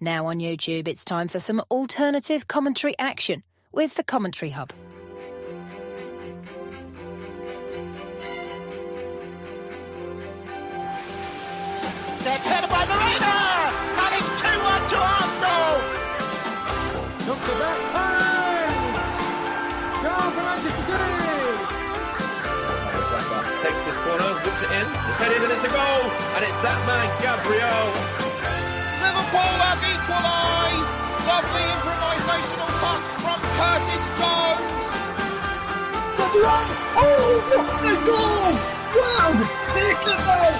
Now on YouTube, it's time for some alternative commentary action with the Commenttary Hub. There's headed by Marina, and it's 2-1 to Arsenal. Look at that pass! Goal for Manchester City! Takes this corner, whips it in, it's headed and it's a goal, and it's that man, Gabriel. Liverpool have equalised. Lovely improvisational touch from Curtis Jones. Oh, what's a goal! Wow, take it out!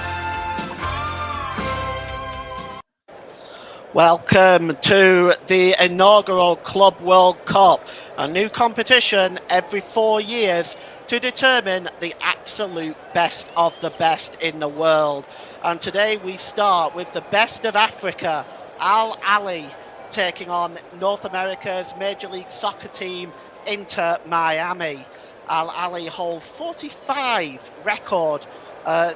Welcome to the inaugural Club World Cup, a new competition every 4 years to determine the absolute best of the best in the world. And today we start with the best of Africa, Ahly taking on North America's Major League Soccer team, Inter Miami. Ahly hold 45 record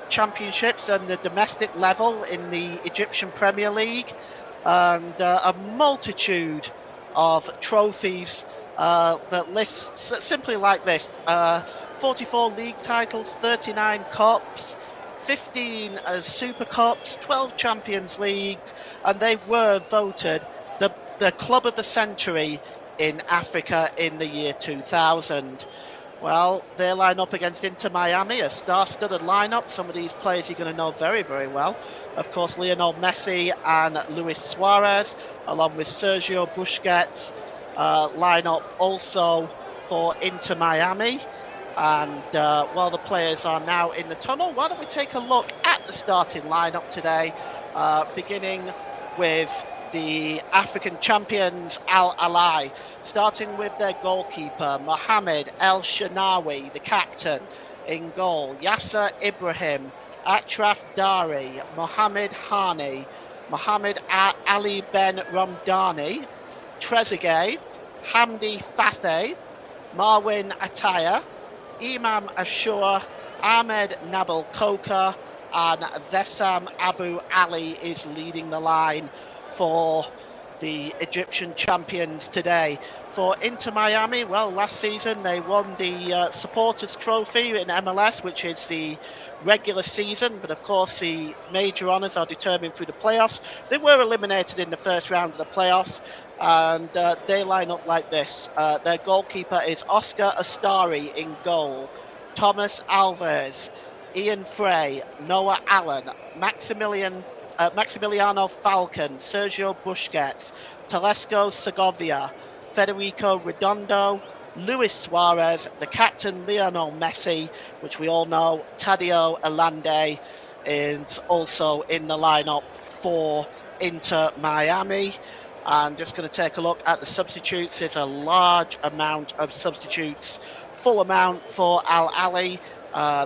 championships on the domestic level in the Egyptian Premier League, and a multitude of trophies that lists simply like this: 44 league titles, 39 cups, 15 Super Cups, 12 Champions Leagues, and they were voted the club of the century in Africa in the year 2000. Well, they line up against Inter Miami, a star-studded lineup. Some of these players you're going to know very, very well. Of course, Lionel Messi and Luis Suarez, along with Sergio Busquets, line up also for Inter Miami. And while the players are now in the tunnel, why don't we take a look at the starting lineup today, beginning with the African champions Al Ahly, starting with their goalkeeper Mohamed El Shanawi, the captain. In goal, Yasser Ibrahim, Achraf Dari, Mohamed Hani, Mohamed Ali Ben Ramdani, Trezeguet, Hamdi Fateh, Marwin Ataya, Imam Ashur, Ahmed Nabil Koka, and Vessam Abu Ali is leading the line for the Egyptian champions today. For Inter Miami, well, last season they won the Supporters Trophy in MLS, which is the regular season, but of course the major honours are determined through the playoffs. They were eliminated in the first round of the playoffs, and they line up like this. Their goalkeeper is Oscar Astari in goal, Thomas Alves, Ian Frey, Noah Allen, Maximiliano Falcon, Sergio Busquets, Telesco Segovia, Federico Redondo, Luis Suarez, the captain Lionel Messi, which we all know. Tadio Elande is also in the lineup for Inter Miami. And just going to take a look at the substitutes. There's a large amount of substitutes, full amount for Al Ahly.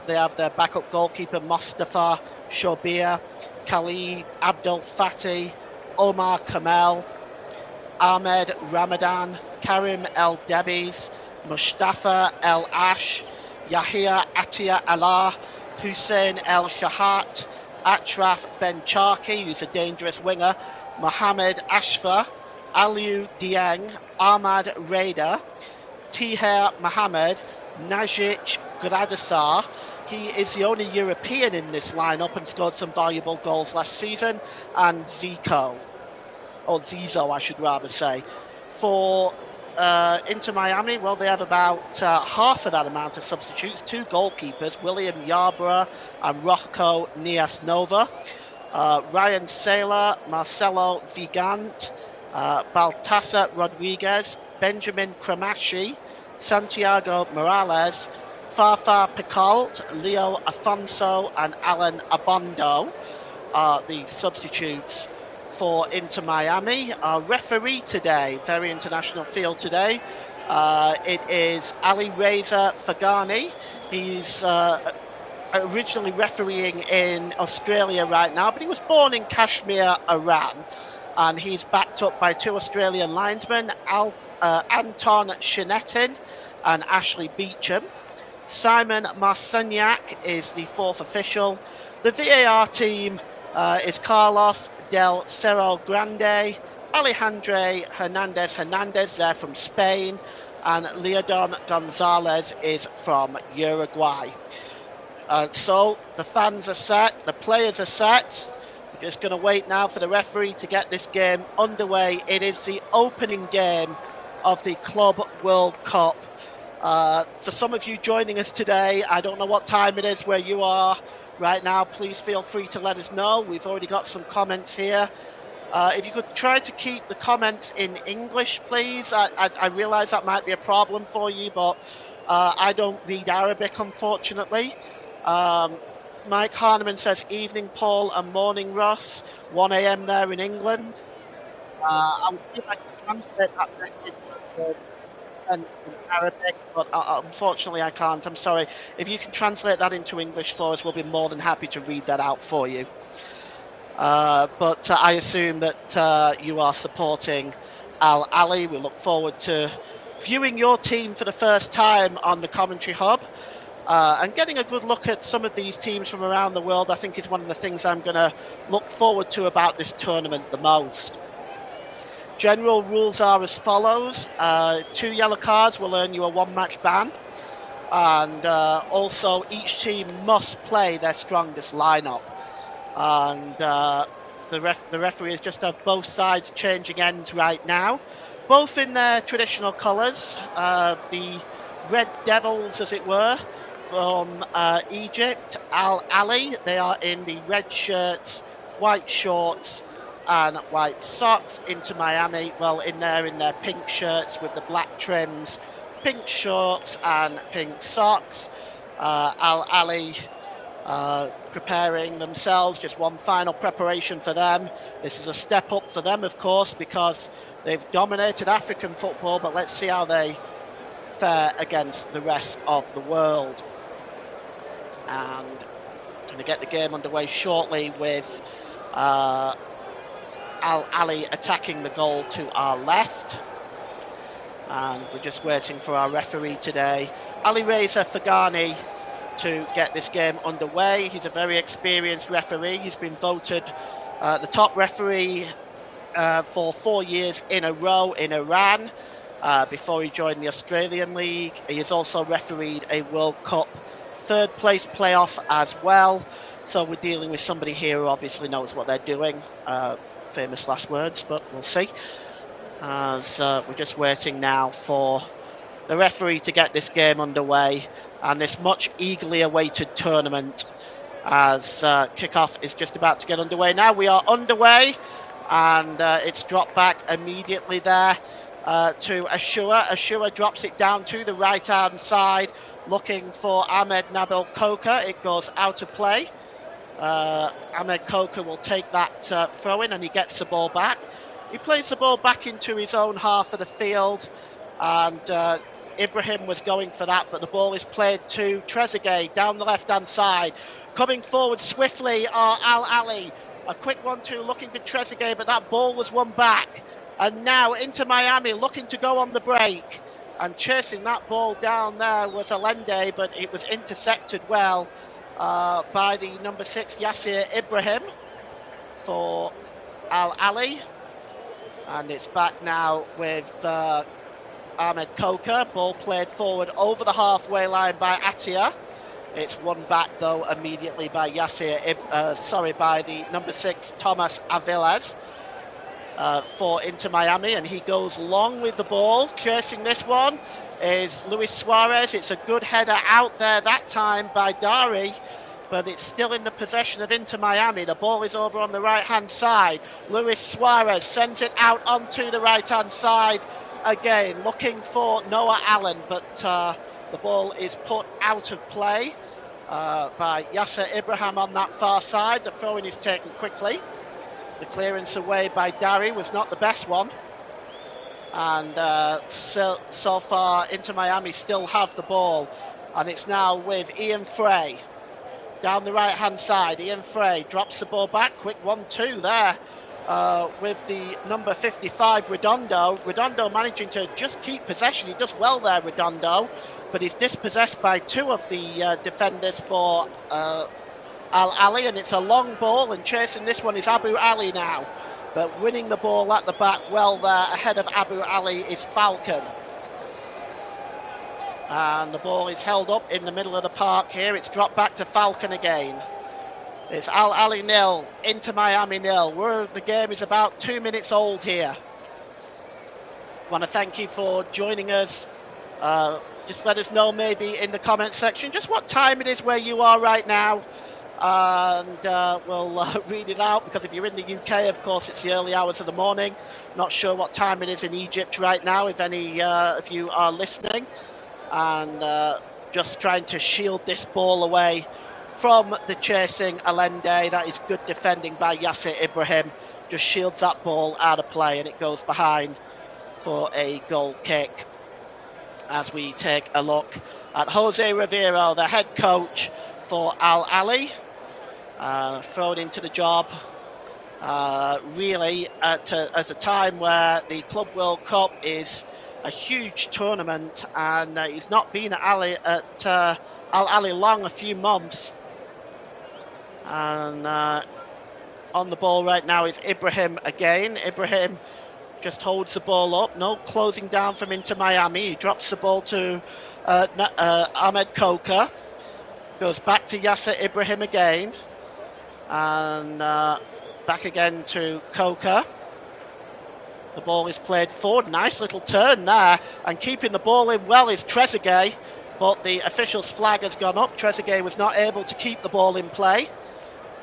They have their backup goalkeeper Mostafa Shobir, Khalid Abdel Fattah, Omar Kamel, Ahmed Ramadan, Karim El Debis, Mustafa El Ash, Yahya Attia Allah, Hussein El Shahat, Achraf Ben Charki, who's a dangerous winger, Mohamed Ashfa, Aliou Dieng, Ahmad Reda, Tiher Mohamed, Najic Gradasar. He is the only European in this lineup and scored some valuable goals last season. And Zizo, I should rather say. For Inter Miami, well, they have about half of that amount of substitutes. Two goalkeepers, William Yarborough and Rocco Niasnova. Ryan Saylor, Marcelo Vigant, Baltasar Rodriguez, Benjamin Cramashi, Santiago Morales, Fafa Picault, Leo Afonso, and Alan Abondo are the substitutes for Inter Miami. Our referee today, very international field today, it is Ali Reza Fagani. He's originally refereeing in Australia right now, but he was born in Kashmir, Iran, and he's backed up by two Australian linesmen, Anton Shinetin and Ashley Beecham. Simon Marcignac is the fourth official. The VAR team is Carlos Del Cerro Grande, Alejandro Hernandez, they're from Spain, and Leodon Gonzalez is from Uruguay. So the fans are set, the players are set. We're just going to wait now for the referee to get this game underway. It is the opening game of the Club World Cup. For some of you joining us today, I don't know what time it is where you are right now. Please feel free to let us know. We've already got some comments here. If you could try to keep the comments in English, please. I realise that might be a problem for you, but I don't read Arabic, unfortunately. Mike Harneman says, evening, Paul, and morning, Ross. 1 a.m. there in England. I will see if I can translate that message in Arabic, but unfortunately I can't. I'm sorry. If you can translate that into English for us, we'll be more than happy to read that out for you. But I assume that you are supporting Al Ahly. We look forward to viewing your team for the first time on the Commentary Hub. And getting a good look at some of these teams from around the world, I think, is one of the things I'm going to look forward to about this tournament the most. General rules are as follows. 2 yellow cards will earn you a 1-match ban. And also, each team must play their strongest lineup. And the referee has just have both sides changing ends right now. Both in their traditional colours. The Red Devils, as it were, from Egypt, Al Ahly. They are in the red shirts, white shorts, and white socks. Inter Miami, well, in their pink shirts with the black trims, pink shorts, and pink socks. Al Ahly preparing themselves, just one final preparation for them. This is a step up for them, of course, because they've dominated African football, but let's see how they fare against the rest of the world. And going to get the game underway shortly with Al Ahly attacking the goal to our left. And we're just waiting for our referee today, Ali Reza Fagani, to get this game underway. He's a very experienced referee. He's been voted the top referee for 4 years in a row in Iran before he joined the Australian League. He has also refereed a World Cup third place playoff as well. So we're dealing with somebody here who obviously knows what they're doing. Famous last words, but we'll see. As we're just waiting now for the referee to get this game underway and this much eagerly awaited tournament, as kickoff is just about to get underway. Now we are underway, and it's dropped back immediately there to Ashua. Ashua drops it down to the right-hand side, looking for Ahmed Nabil Koka. It goes out of play. Ahmed Koka will take that throw in, and he gets the ball back. He plays the ball back into his own half of the field, and Ibrahim was going for that, but the ball is played to Trezeguet down the left-hand side. Coming forward swiftly are Al Ahly. A quick 1-2 looking for Trezeguet, but that ball was won back. And now Inter Miami looking to go on the break. And chasing that ball down there was Allende, but it was intercepted well by the number 6, Yasser Ibrahim, for Al Ahly. And it's back now with Ahmed Koka. Ball played forward over the halfway line by Atia. It's won back though immediately by by the number 6, Thomas Aviles, for Inter Miami, and he goes long with the ball. Chasing this one is Luis Suarez. It's a good header out there that time by Dari, but it's still in the possession of Inter Miami. The ball is over on the right-hand side. Luis Suarez sends it out onto the right-hand side again, looking for Noah Allen, but the ball is put out of play by Yasser Ibrahim on that far side. The throw-in is taken quickly. The clearance away by Dari was not the best one. And so far, Inter Miami still have the ball. And it's now with Ian Frey down the right-hand side. Ian Frey drops the ball back. Quick 1-2 there with the number 55, Redondo. Redondo managing to just keep possession. He does well there, Redondo. But he's dispossessed by 2 of the defenders for Al Ahly. And it's a long ball. And chasing this one is Abu Ali now. but winning the ball at the back well there ahead of Abu Ali is Falcon. And the ball is held up in the middle of the park here. It's dropped back to Falcon again. It's Al Ali 0, Inter Miami 0. The game is about 2 minutes old here. Want to thank you for joining us. Just let us know maybe in the comment section just what time it is where you are right now. And we'll read it out, because if you're in the UK, of course, it's the early hours of the morning. Not sure what time it is in Egypt right now, if any of you are listening. And just trying to shield this ball away from the chasing Allende. That is good defending by Yasser Ibrahim. Just shields that ball out of play, and it goes behind for a goal kick. As we take a look at Jose Rivero, the head coach for Al Ali, thrown into the job really at a time where the Club World Cup is a huge tournament, and he's not been at Al Ali long, a few months. And on the ball right now is Ibrahim again. Ibrahim just holds the ball up. No closing down from Inter Miami. He drops the ball to Ahmed Koka. Goes back to Yasser Ibrahim again. And back again to Koka. The ball is played forward. Nice little turn there. And keeping the ball in well is Trezeguet. But the official's flag has gone up. Trezeguet was not able to keep the ball in play.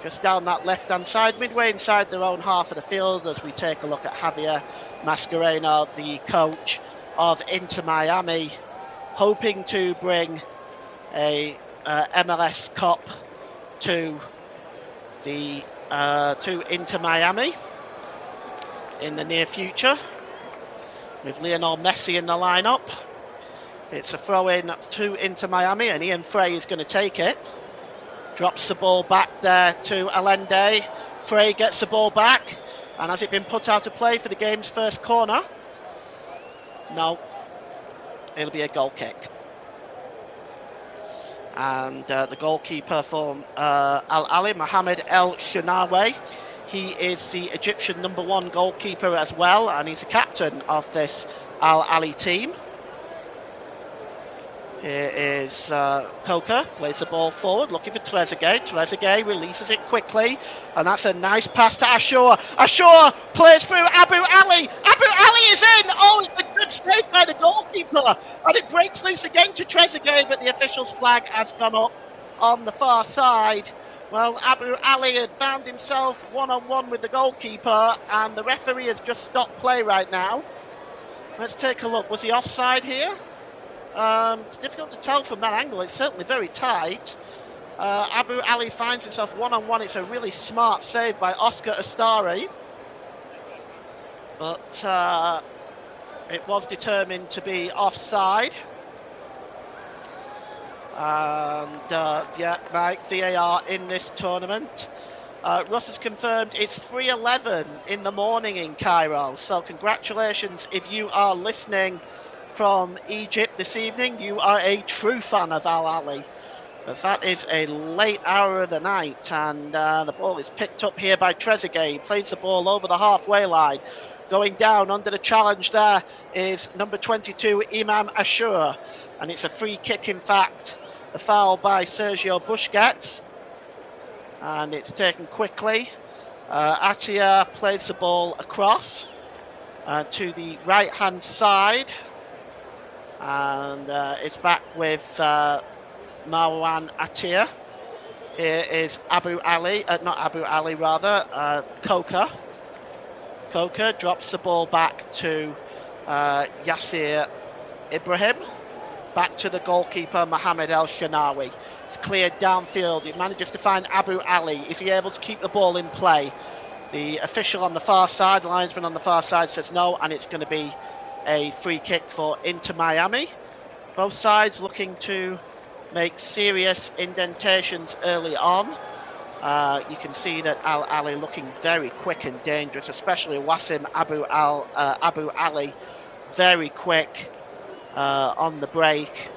Just down that left-hand side, midway inside their own half of the field, as we take a look at Javier Mascherano, the coach of Inter Miami, hoping to bring a MLS Cup to Inter Miami in the near future, with Lionel Messi in the lineup. It's a throw-in to Inter Miami, and Ian Frey is going to take it. Drops the ball back there to Allende. Frey gets the ball back. And has it been put out of play for the game's first corner? No. It'll be a goal kick. And the goalkeeper for Al Ali, Mohamed El Shenawi, he is the Egyptian #1 goalkeeper as well, and he's the captain of this Al Ali team. Here is Koka, plays the ball forward, looking for Trezeguet. Trezeguet releases it quickly, and that's a nice pass to Ashur. Ashur plays through Abu Ali. Abu Ali is in. Oh, it's a good save by the goalkeeper, and it breaks loose again to Trezeguet, but the official's flag has gone up on the far side. Well, Abu Ali had found himself one-on-one with the goalkeeper, and the referee has just stopped play right now. Let's take a look. Was he offside here? It's difficult to tell from that angle. It's certainly very tight. Abu Ali finds himself one-on-one. It's a really smart save by Oscar Astari. But it was determined to be offside. And yeah, Mike, VAR in this tournament. Russ has confirmed it's 3:11 in the morning in Cairo. So congratulations if you are listening from Egypt this evening. You are a true fan of Al Ali, because that is a late hour of the night. And the ball is picked up here by Trezeguet. He plays the ball over the halfway line. Going down under the challenge there is number 22, Imam Ashur. And it's a free kick, in fact. A foul by Sergio Busquets. And it's taken quickly. Atia plays the ball across to the right-hand side. And it's back with Marwan Atia. Here is Abu Ali, not Abu Ali rather, Koka. Koka drops the ball back to Yasser Ibrahim. Back to the goalkeeper, Mohamed El Shenawi. It's cleared downfield. He manages to find Abu Ali. Is he able to keep the ball in play? The official on the far side, the linesman on the far side, says no, and it's going to be a free kick for Inter Miami. Both sides looking to make serious indentations early on. You can see that Al Ali looking very quick and dangerous, especially Wassim Abu Ali, very quick on the break.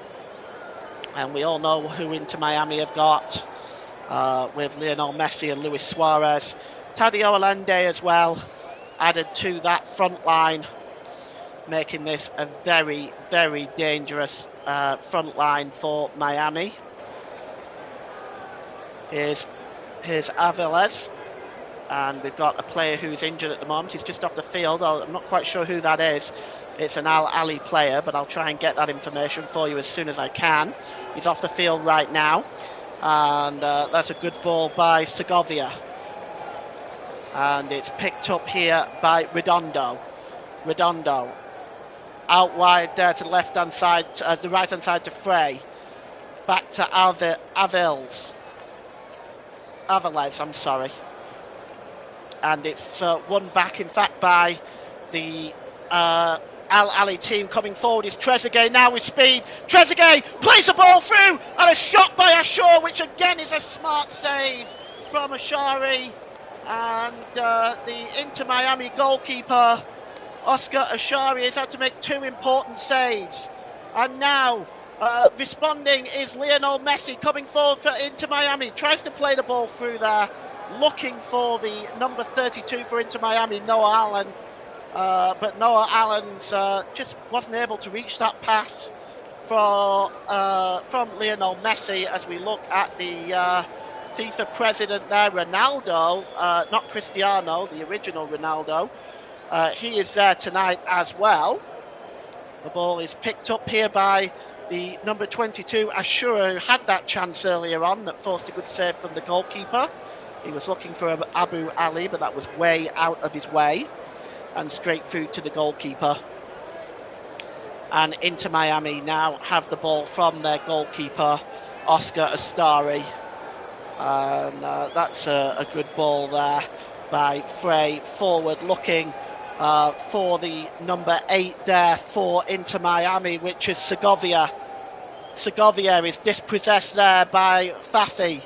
And we all know who Inter Miami have got with Lionel Messi and Luis Suarez. Tadio Allende as well. added to that front line, making this a very, very dangerous front line for Miami. Here's Aviles, and we've got a player who's injured at the moment. He's just off the field. I'm not quite sure who that is. It's an Al Ahly player, but I'll try and get that information for you as soon as I can. He's off the field right now, and that's a good ball by Segovia. And it's picked up here by Redondo. Redondo out wide there to the left-hand side, the right-hand side to Frey. Back to Aviles, I'm sorry. And it's won back, in fact, by the Al Ahly team. Coming forward is Trezeguet now with speed. Trezeguet plays the ball through, and a shot by Ashur, which again is a smart save from Ashari. And the Inter Miami goalkeeper, Oscar Ashari, has had to make two important saves. And now responding is Lionel Messi, coming forward for Inter Miami. Tries to play the ball through there, looking for the number 32 for Inter Miami, Noah Allen. But Noah Allen's just wasn't able to reach that pass from Lionel Messi. As we look at the FIFA president there, Ronaldo, not Cristiano, the original Ronaldo. He is there tonight as well. The ball is picked up here by the number 22, Ashura, who had that chance earlier on that forced a good save from the goalkeeper. He was looking for Abu Ali, but that was way out of his way. And straight through to the goalkeeper. And Inter Miami now have the ball from their goalkeeper, Oscar Astari. And that's a good ball there by Frey, forward looking for the number 8 there for Inter Miami, which is Segovia. Segovia is dispossessed there by Fathi.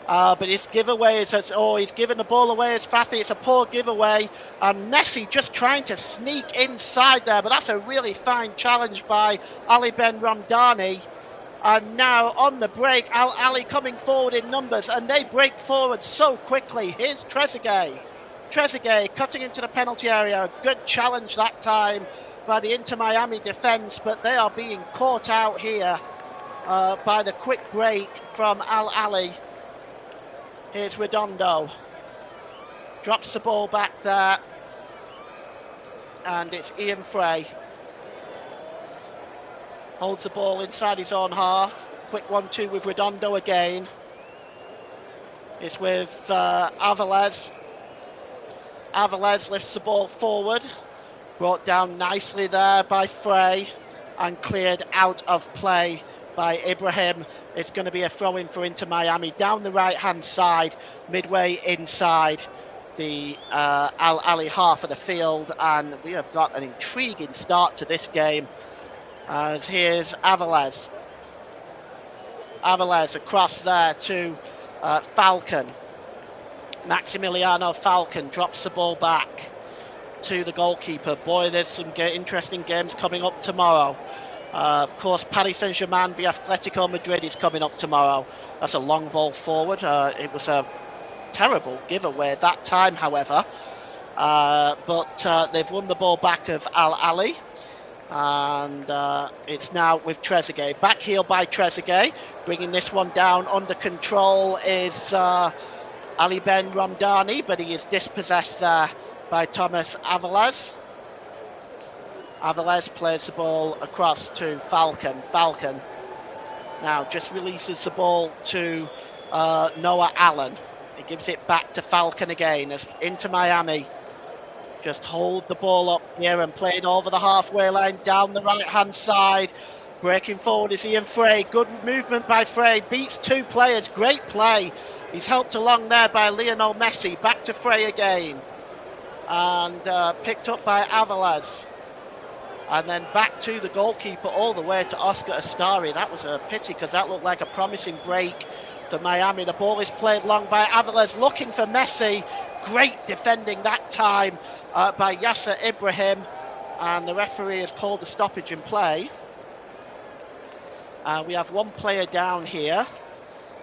But his giveaway is he's given the ball away as Fathi. It's a poor giveaway, and Messi just trying to sneak inside there, but that's a really fine challenge by Ali Ben Ramdani. And now on the break, Al Ahly coming forward in numbers, and they break forward so quickly. Here's Trezeguet. Trezeguet cutting into the penalty area. A good challenge that time by the Inter Miami defence, but they are being caught out here by the quick break from Al Ahly. Here's Redondo. Drops the ball back there. And it's Ian Frey. Holds the ball inside his own half. Quick 1-2 with Redondo again. It's with Aviles. Aviles lifts the ball forward. Brought down nicely there by Frey. And cleared out of play by Ibrahim. It's going to be a throw-in for Inter Miami down the right-hand side, midway inside the Al Ahly half of the field. And we have got an intriguing start to this game. As here's Aviles. Aviles across there to Falcon. Maximiliano Falcon drops the ball back to the goalkeeper. Boy, there's some interesting games coming up tomorrow. Of course, Paris Saint-Germain v Atletico Madrid is coming up tomorrow. That's a long ball forward. It was a terrible giveaway that time, however. But they've won the ball back of Al Ahly. And it's now with Trezeguet. Back heel by Trezeguet. Bringing this one down under control is Ali Ben Ramdani, but he is dispossessed there by Thomas Aviles. Aviles plays the ball across to Falcon. Falcon now just releases the ball to Noah Allen. He gives it back to Falcon again as Inter Miami just hold the ball up here and play it over the halfway line down the right-hand side. Breaking forward is Ian Frey. Good movement by Frey. Beats two players. Great play. He's helped along there by Lionel Messi. Back to Frey again. And picked up by Aviles. And then back to the goalkeeper all the way to Oscar Astari. That was a pity because that looked like a promising break for Miami. The ball is played long by Aviles, looking for Messi. Great defending that time by Yasser Ibrahim. And the referee has called a stoppage in play. We have one player down here.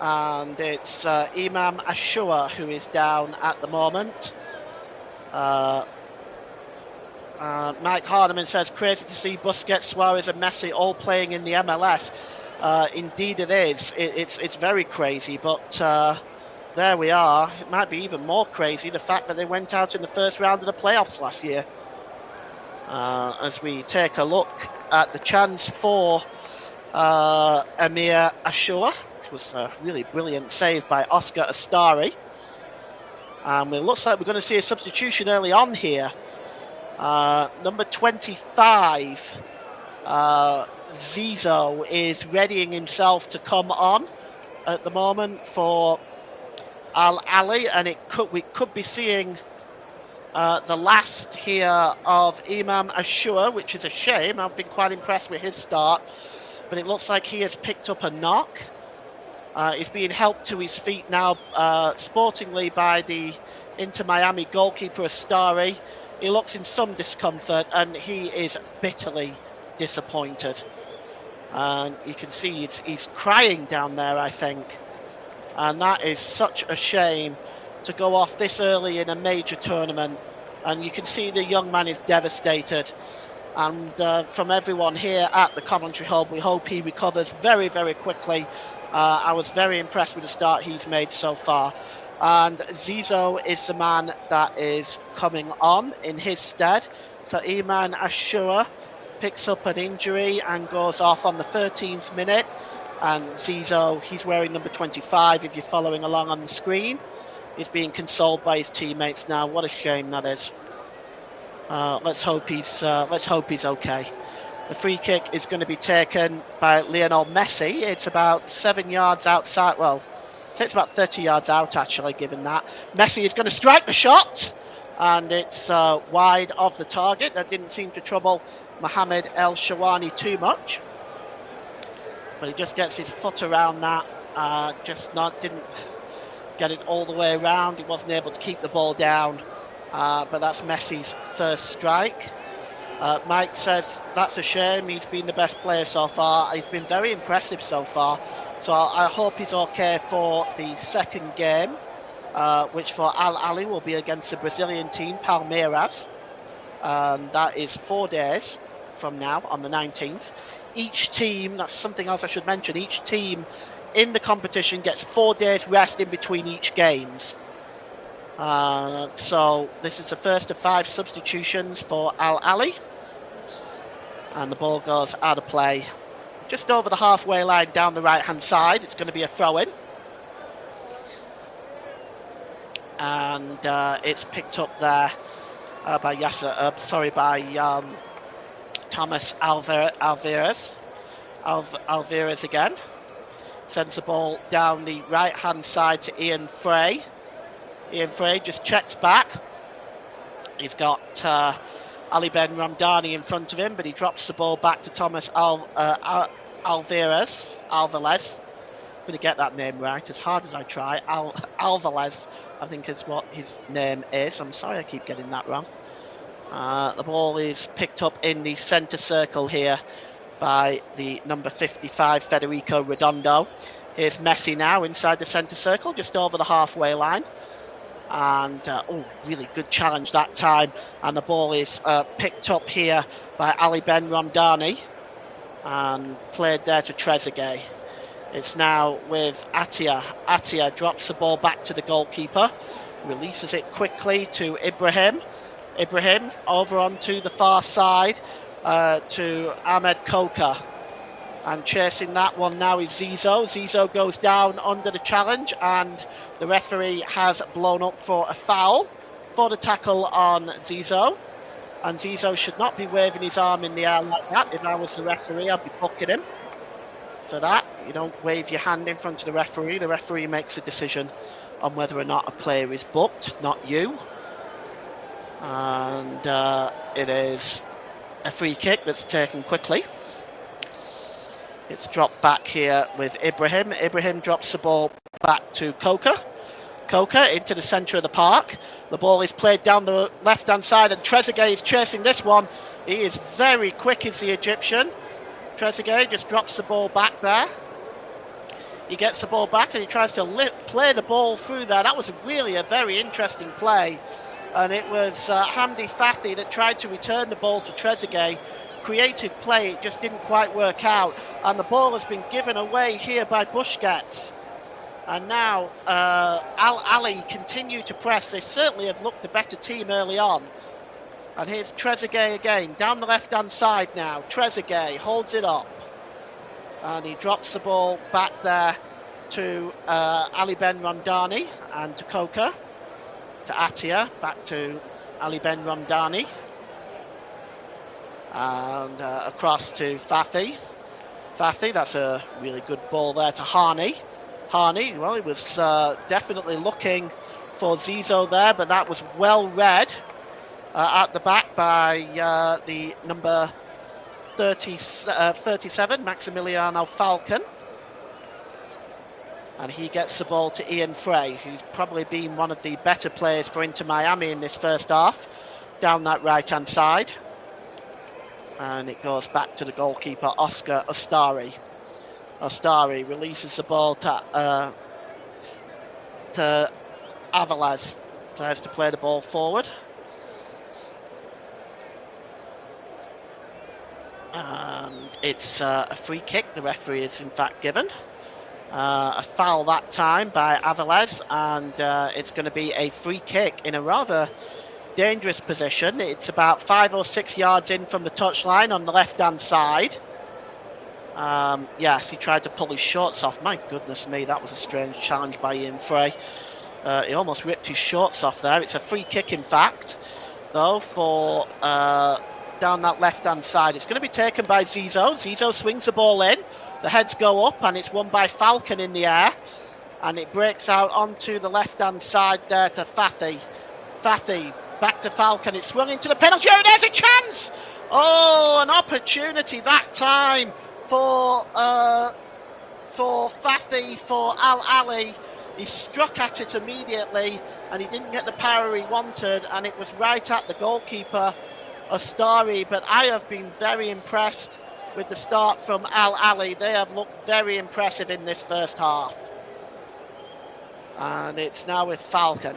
And it's Imam Ashua who is down at the moment. Mike Hardeman says, crazy to see Busquets, Suarez and Messi all playing in the MLS. Indeed it is. It's very crazy, but there we are. It might be even more crazy, the fact that they went out in the first round of the playoffs last year. As we take a look at the chance for Amir Ashura. It was a really brilliant save by Oscar Astari. And it looks like we're going to see a substitution early on here. Number 25, Zizo, is readying himself to come on at the moment for Al Ahly, and we could be seeing the last here of Imam Ashura, which is a shame. I've been quite impressed with his start, but it looks like he has picked up a knock. He's being helped to his feet now, sportingly, by the Inter Miami goalkeeper Astari. He looks in some discomfort, and he is bitterly disappointed. And you can see he's crying down there, I think. And that is such a shame to go off this early in a major tournament. And you can see the young man is devastated. And from everyone here at the Commentary Hub, we hope he recovers very, very quickly. I was very impressed with the start he's made so far. And Zizo is the man that is coming on in his stead. So Iman Ashura picks up an injury and goes off on the 13th minute. And Zizo, he's wearing number 25, if you're following along on the screen. He's being consoled by his teammates now. What a shame that is. Let's hope he's okay. The free kick is going to be taken by Lionel Messi. It's about 7 yards outside. Well, it takes about 30 yards out, actually, given that. Messi is going to strike the shot, and it's wide of the target. That didn't seem to trouble Mohamed El Shawani too much. But he just gets his foot around that. Didn't get it all the way around. He wasn't able to keep the ball down. But that's Messi's first strike. Mike says that's a shame. He's been the best player so far. He's been very impressive so far. So I hope he's okay for the second game, which for Al Ahly will be against the Brazilian team, Palmeiras. And that is 4 days from now, on the 19th. Each team, that's something else I should mention, each team in the competition gets 4 days rest in between each games. So this is the first of 5 substitutions for Al Ahly. And the ball goes out of play. Just over the halfway line down the right-hand side. It's going to be a throw-in. And it's picked up there by Thomas Alvarez. Alvarez again. Sends the ball down the right-hand side to Ian Frey. Ian Frey just checks back. He's got Ali Ben Ramdani in front of him, but he drops the ball back to Thomas Alvarez. I'm going to get that name right, as hard as I try. Alvarez, I think is what his name is. I'm sorry I keep getting that wrong. The ball is picked up in the centre circle here by the number 55, Federico Redondo. Here's Messi now inside the centre circle, just over the halfway line. And really good challenge that time, and the ball is picked up here by Ali Ben Ramdani and played there to Trezeguet. It's now with Atia. Atia drops the ball back to the goalkeeper, releases it quickly to Ibrahim. Ibrahim over onto the far side to Ahmed Koka. And chasing that one now is Zizo. Zizo goes down under the challenge, and the referee has blown up for a foul for the tackle on Zizo. And Zizo should not be waving his arm in the air like that. If I was the referee, I'd be booking him for that. You don't wave your hand in front of the referee. The referee makes a decision on whether or not a player is booked, not you. And it is a free kick that's taken quickly. It's dropped back here with Ibrahim. Ibrahim drops the ball back to Koka. Koka into the centre of the park. The ball is played down the left-hand side, and Trezeguet is chasing this one. He is very quick, is the Egyptian. Trezeguet just drops the ball back there. He gets the ball back and he tries to play the ball through there. That was really a very interesting play. and it was Hamdi Fathi that tried to return the ball to Trezeguet. Creative play, it just didn't quite work out, and the ball has been given away here by Busquets. And now Ahly continue to press. They certainly have looked the better team early on. And here's Trezeguet again, down the left-hand side now. Trezeguet holds it up. And he drops the ball back there to Ali Ben Ramdani and to Coca. To Atia, back to Ali Ben Ramdani. And across to Fathi. Fathi, that's a really good ball there to Hani. Hani, well, he was definitely looking for Zizou there, but that was well read at the back by the number 37, Maximiliano Falcon. And he gets the ball to Ian Frey, who's probably been one of the better players for Inter Miami in this first half, down that right-hand side. And it goes back to the goalkeeper, Oscar Ostari. Ostari releases the ball to Avilés. Tries to play the ball forward. And it's a free kick the referee is in fact given. A foul that time by Avilés, and it's going to be a free kick in a rather dangerous position. It's about 5 or 6 yards in from the touchline on the left-hand side. Yes, he tried to pull his shorts off. My goodness me, that was a strange challenge by Ian Frey. He almost ripped his shorts off there. It's a free kick, in fact, though, for down that left-hand side. It's going to be taken by Zizou. Zizou swings the ball in. The heads go up, and it's won by Falcon in the air. And it breaks out onto the left-hand side there to Fathi. Fathi, back to Falcon. It's swung into the penalty area. There's a chance! Oh, an opportunity that time for Fathi, for Al Ahly. He struck at it immediately, and he didn't get the power he wanted, and it was right at the goalkeeper, Ostari. But I have been very impressed with the start from Al Ahly. They have looked very impressive in this first half. And it's now with Falcon.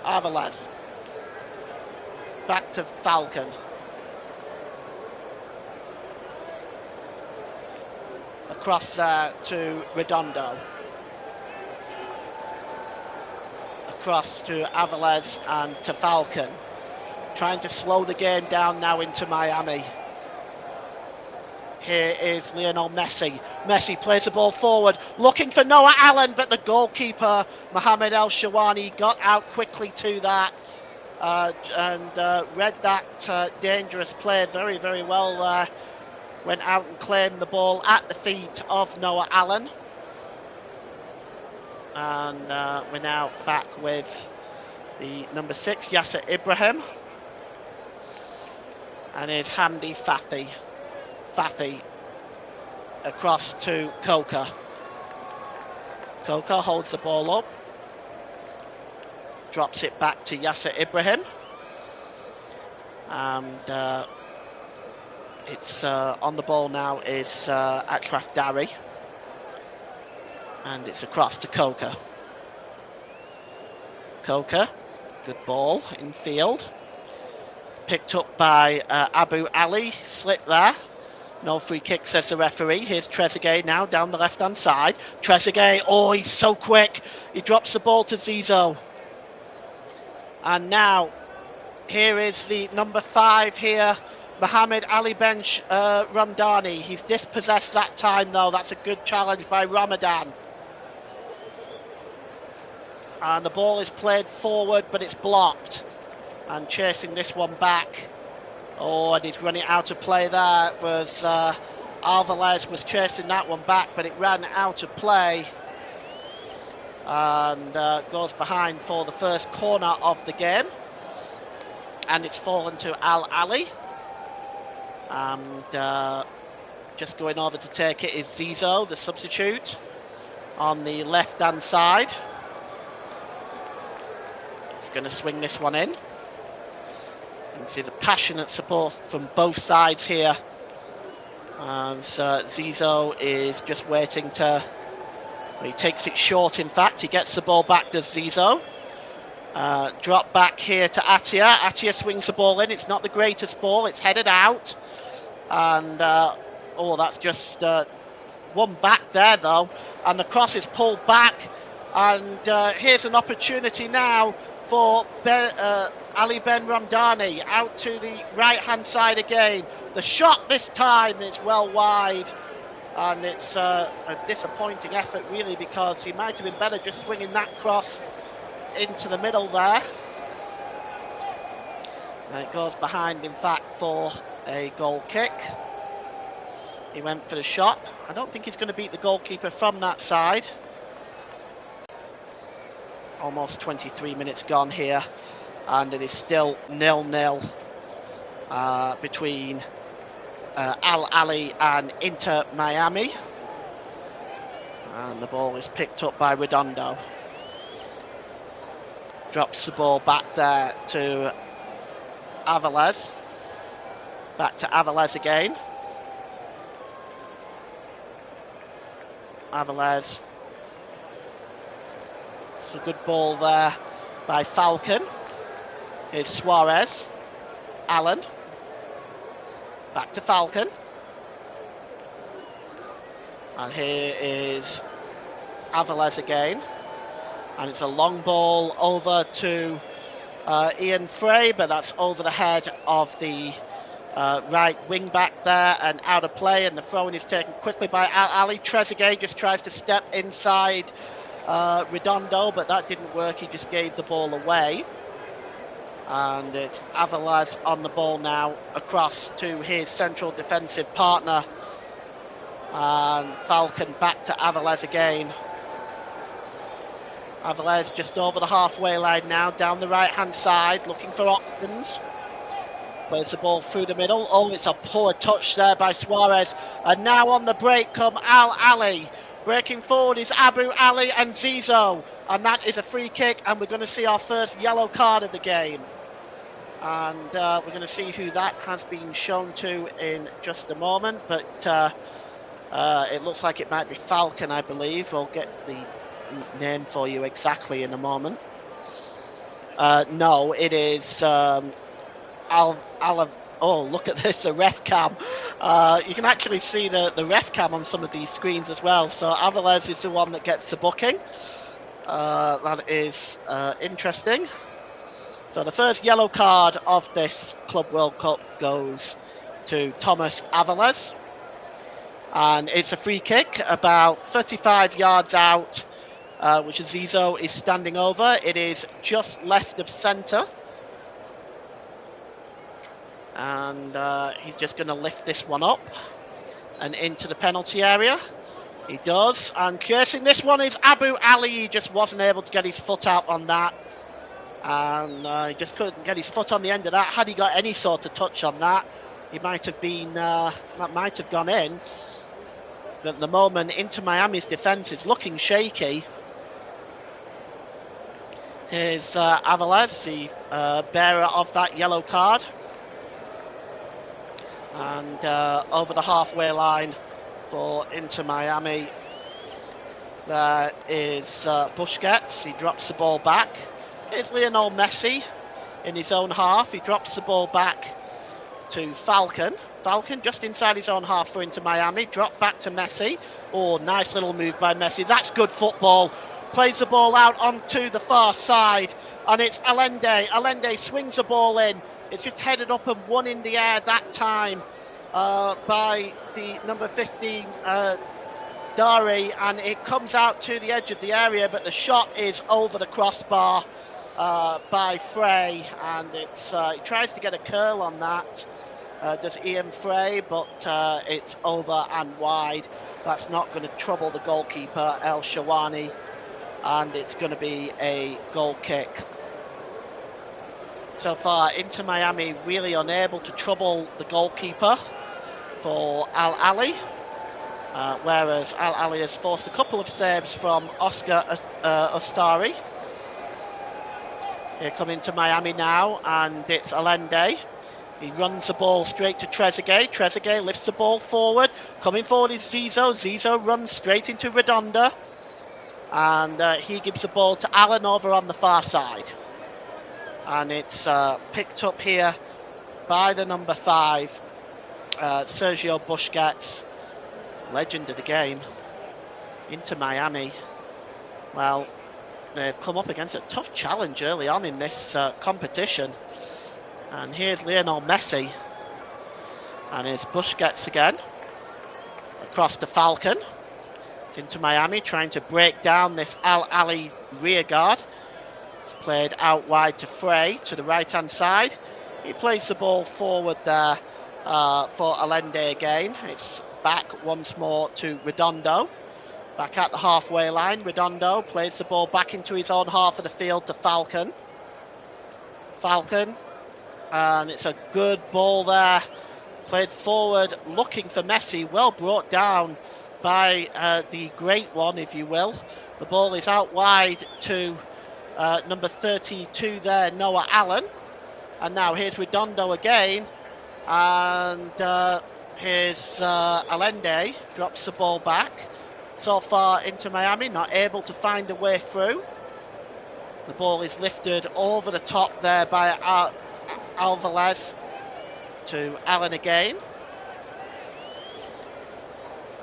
Avilés. Back to Falcon. Across there to Redondo. Across to Avilés and to Falcon. Trying to slow the game down now into Miami. Here is Lionel Messi. Messi plays the ball forward, looking for Noah Allen, but the goalkeeper, Mohamed El Shawani, got out quickly to that and read that dangerous play very, very well there. Went out and claimed the ball at the feet of Noah Allen. And we're now back with the number 6, Yasser Ibrahim. And here's Hamdi Fathi. Fathi across to Coca. Coca holds the ball up. Drops it back to Yasser Ibrahim. And it's on the ball now is Achraf Dari. And it's across to Coca. Coca, good ball in field. Picked up by Abu Ali, slip there. No free kick, says the referee. Here's Trezeguet now down the left-hand side. Trezeguet, oh, he's so quick. He drops the ball to Zizou. And now, here is the number 5 here, Mohamed Ali Ben Ramdani. He's dispossessed that time, though. That's a good challenge by Ramadan. And the ball is played forward, but it's blocked. And chasing this one back. Oh, and he's running out of play there. It was Avilés was chasing that one back, but it ran out of play. And goes behind for the first corner of the game. And it's fallen to Al Ahly. And just going over to take it is Zizou, the substitute, on the left-hand side. He's going to swing this one in. You can see the passionate support from both sides here. And Zizou is just waiting to... Well, he takes it short, in fact. He gets the ball back to Zizou. Drop back here to Atia. Atia swings the ball in. It's not the greatest ball. It's headed out. And, that's just one back there, though. And the cross is pulled back. And here's an opportunity now for Ali Ben Ramdani out to the right-hand side again. The shot this time is well wide. And it's a disappointing effort, really, because he might have been better just swinging that cross into the middle there. And it goes behind, in fact, for a goal kick. He went for the shot. I don't think he's going to beat the goalkeeper from that side. Almost 23 minutes gone here, and it is still 0-0 between Ahly and Inter Miami. And the ball is picked up by Redondo. Drops the ball back there to Avilés. Back to Avilés again. Avilés. It's a good ball there by Falcon. Here's Suarez. Allen. Back to Falcon. And here is Avilés again. And it's a long ball over to Ian Frey, but that's over the head of the right wing back there and out of play, and the throw-in is taken quickly by Ali. Trezeguet just tries to step inside Redondo, but that didn't work. He just gave the ball away. And it's Avilés on the ball now across to his central defensive partner. And Falcon back to Avilés again. Avilés just over the halfway line now, down the right-hand side, looking for options. Plays the ball through the middle. Oh, it's a poor touch there by Suarez. And now on the break come Ali. Breaking forward is Abu Ali and Zizo. And that is a free kick, and we're going to see our first yellow card of the game. And we're going to see who that has been shown to in just a moment. But it looks like it might be Falcon, I believe. We'll get the name for you exactly in a moment. No, it is oh, look at this, a ref cam. You can actually see the ref cam on some of these screens as well. So Avilés is the one that gets the booking. That is interesting. So the first yellow card of this Club World Cup goes to Thomas Avilés. And it's a free kick about 35 yards out, which Zizo is standing over. It is just left of centre. And he's just going to lift this one up and into the penalty area. He does. And cursing this one is Abu Ali. He just wasn't able to get his foot out on that. And he just couldn't get his foot on the end of that. Had he got any sort of touch on that, he might have been, that might have gone in. But at the moment, Inter Miami's defence is looking shaky. Here's Avilés, the bearer of that yellow card. And over the halfway line for Inter Miami, there is Busquets. He drops the ball back. Here's Lionel Messi in his own half. He drops the ball back to Falcon. Falcon just inside his own half for Inter Miami. Drop back to Messi. Oh, nice little move by Messi. That's good football. Plays the ball out onto the far side. And it's Allende. Allende swings the ball in. It's just headed up and won in the air that time by the number 15, Dari. And it comes out to the edge of the area, but the shot is over the crossbar by Frey. And it's he tries to get a curl on that. Does Ian Frey, but it's over and wide. That's not going to trouble the goalkeeper, El Shawani, and it's going to be a goal kick. So far, Inter Miami really unable to trouble the goalkeeper for Al Ali, whereas Al Ali has forced a couple of saves from Oscar Ostari. Here come Inter Miami now, and it's Allende. He runs the ball straight to Trezeguet. Trezeguet lifts the ball forward. Coming forward is Zizo. Zizo runs straight into Redonda. And he gives the ball to Allen over on the far side. and it's picked up here by the number 5, Sergio Busquets, legend of the game, Inter Miami. Well, they've come up against a tough challenge early on in this competition. And here's Lionel Messi. And here's Busquets again. Across to Falcon. It's Inter Miami trying to break down this Ahly rear guard. It's played out wide to Frey to the right-hand side. He plays the ball forward there for Allende again. It's back once more to Redondo. Back at the halfway line, Redondo plays the ball back into his own half of the field to Falcon. Falcon, and it's a good ball there. Played forward, looking for Messi. Well brought down by the great one, if you will. The ball is out wide to number 32 there, Noah Allen. And now here's Redondo again. And here's Allende, drops the ball back. So far, Inter Miami not able to find a way through. The ball is lifted over the top there by Alvarez to Allen again.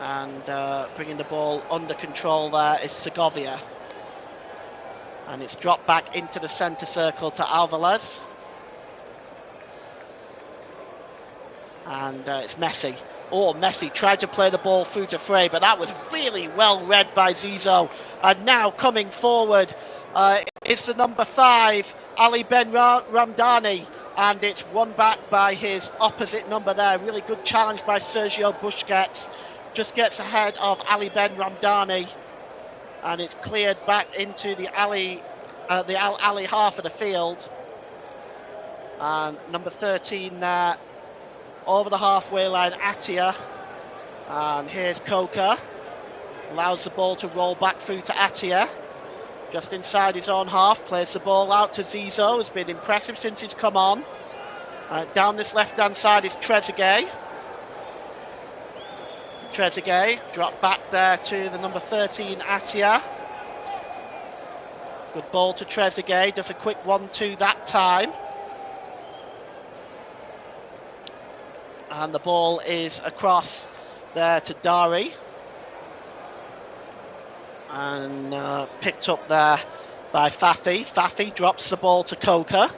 And bringing the ball under control there is Segovia. And it's dropped back into the centre circle to Alvarez. And it's Messi. Oh, Messi tried to play the ball through to Frey, but that was really well read by Zizou. And now coming forward is the number 5, Ali Ben Ramdani. And it's won back by his opposite number there. Really good challenge by Sergio Busquets. Just gets ahead of Ali Ben Ramdani. And it's cleared back into the Al-Ali half of the field. And number 13 there. Over the halfway line, Atia. And here's Coca. Allows the ball to roll back through to Atia. Just inside his own half. Plays the ball out to Zizou. Has been impressive since he's come on. Down this left-hand side is Trezeguet. Trezeguet dropped back there to the number 13, Atia. Good ball to Trezeguet. Does a quick 1-2 that time. And the ball is across there to Dari. And picked up there by Fafi. Fafi drops the ball to Coca.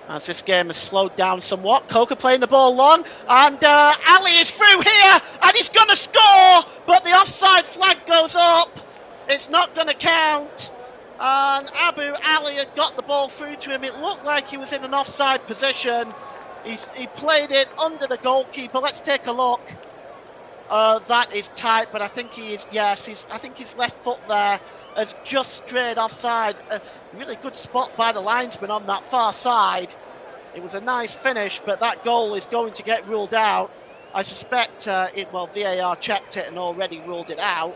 As this game has slowed down somewhat. Coca playing the ball long. And Ali is through here. And he's going to score. But the offside flag goes up. It's not going to count. And Abu Ali had got the ball through to him. It looked like he was in an offside position. He played it under the goalkeeper. Let's take a look. That is tight, but I think he is. Yes, I think his left foot there has just strayed offside. A really good spot by the linesman on that far side. It was a nice finish, but that goal is going to get ruled out. I suspect VAR checked it and already ruled it out.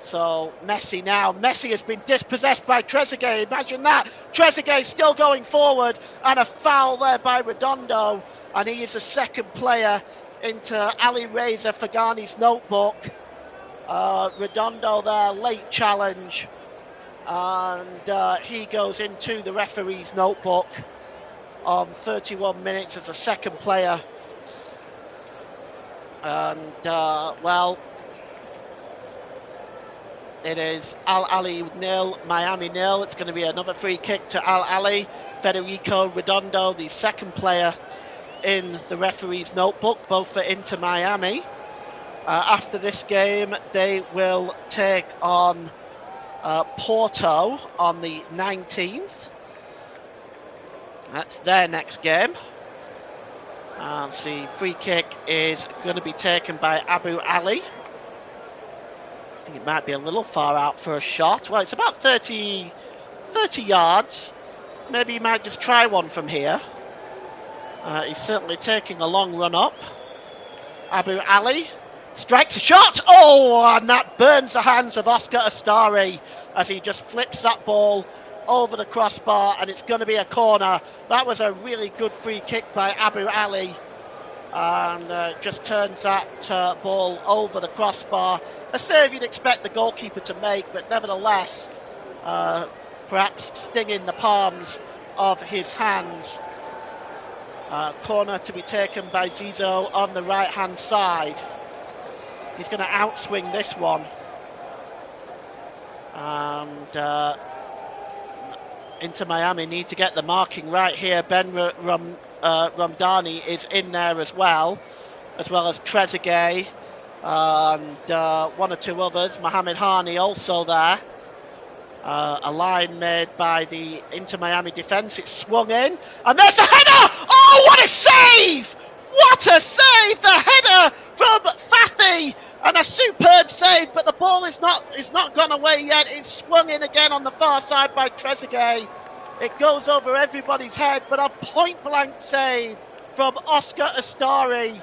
So Messi now. Messi has been dispossessed by Trezeguet. Imagine that. Trezeguet still going forward, and a foul there by Redondo. And he is the second player into Ali Reza Fagani's notebook. Redondo there, late challenge. And he goes into the referee's notebook on 31 minutes as a second player. And, it is Al-Ali 0, Miami 0. It's going to be another free kick to Al-Ali. Federico Redondo, the second player in the referee's notebook, both for Inter Miami. After this game, they will take on Porto on the 19th. That's their next game. And the free kick is going to be taken by Abu Ali. I think it might be a little far out for a shot. Well, it's about 30 yards. Maybe he might just try one from here. He's certainly taking a long run up. Abu Ali strikes a shot. Oh, and that burns the hands of Oscar Astari as he just flips that ball over the crossbar, and it's going to be a corner. That was a really good free kick by Abu Ali. And just turns that ball over the crossbar. A save you'd expect the goalkeeper to make, but nevertheless, perhaps stinging the palms of his hands. Corner to be taken by Zizou on the right-hand side. He's going to outswing this one. And Inter Miami need to get the marking right here. Ben Ramdani is in there as well as Trezeguet and one or two others. Mohamed Hani also there. A line made by the Inter Miami defence. It's swung in, and there's a header! Oh, what a save! What a save! The header from Fathi, and a superb save. But the ball is not gone away yet. It's swung in again on the far side by Trezeguet. It goes over everybody's head, but a point-blank save from Oscar Astari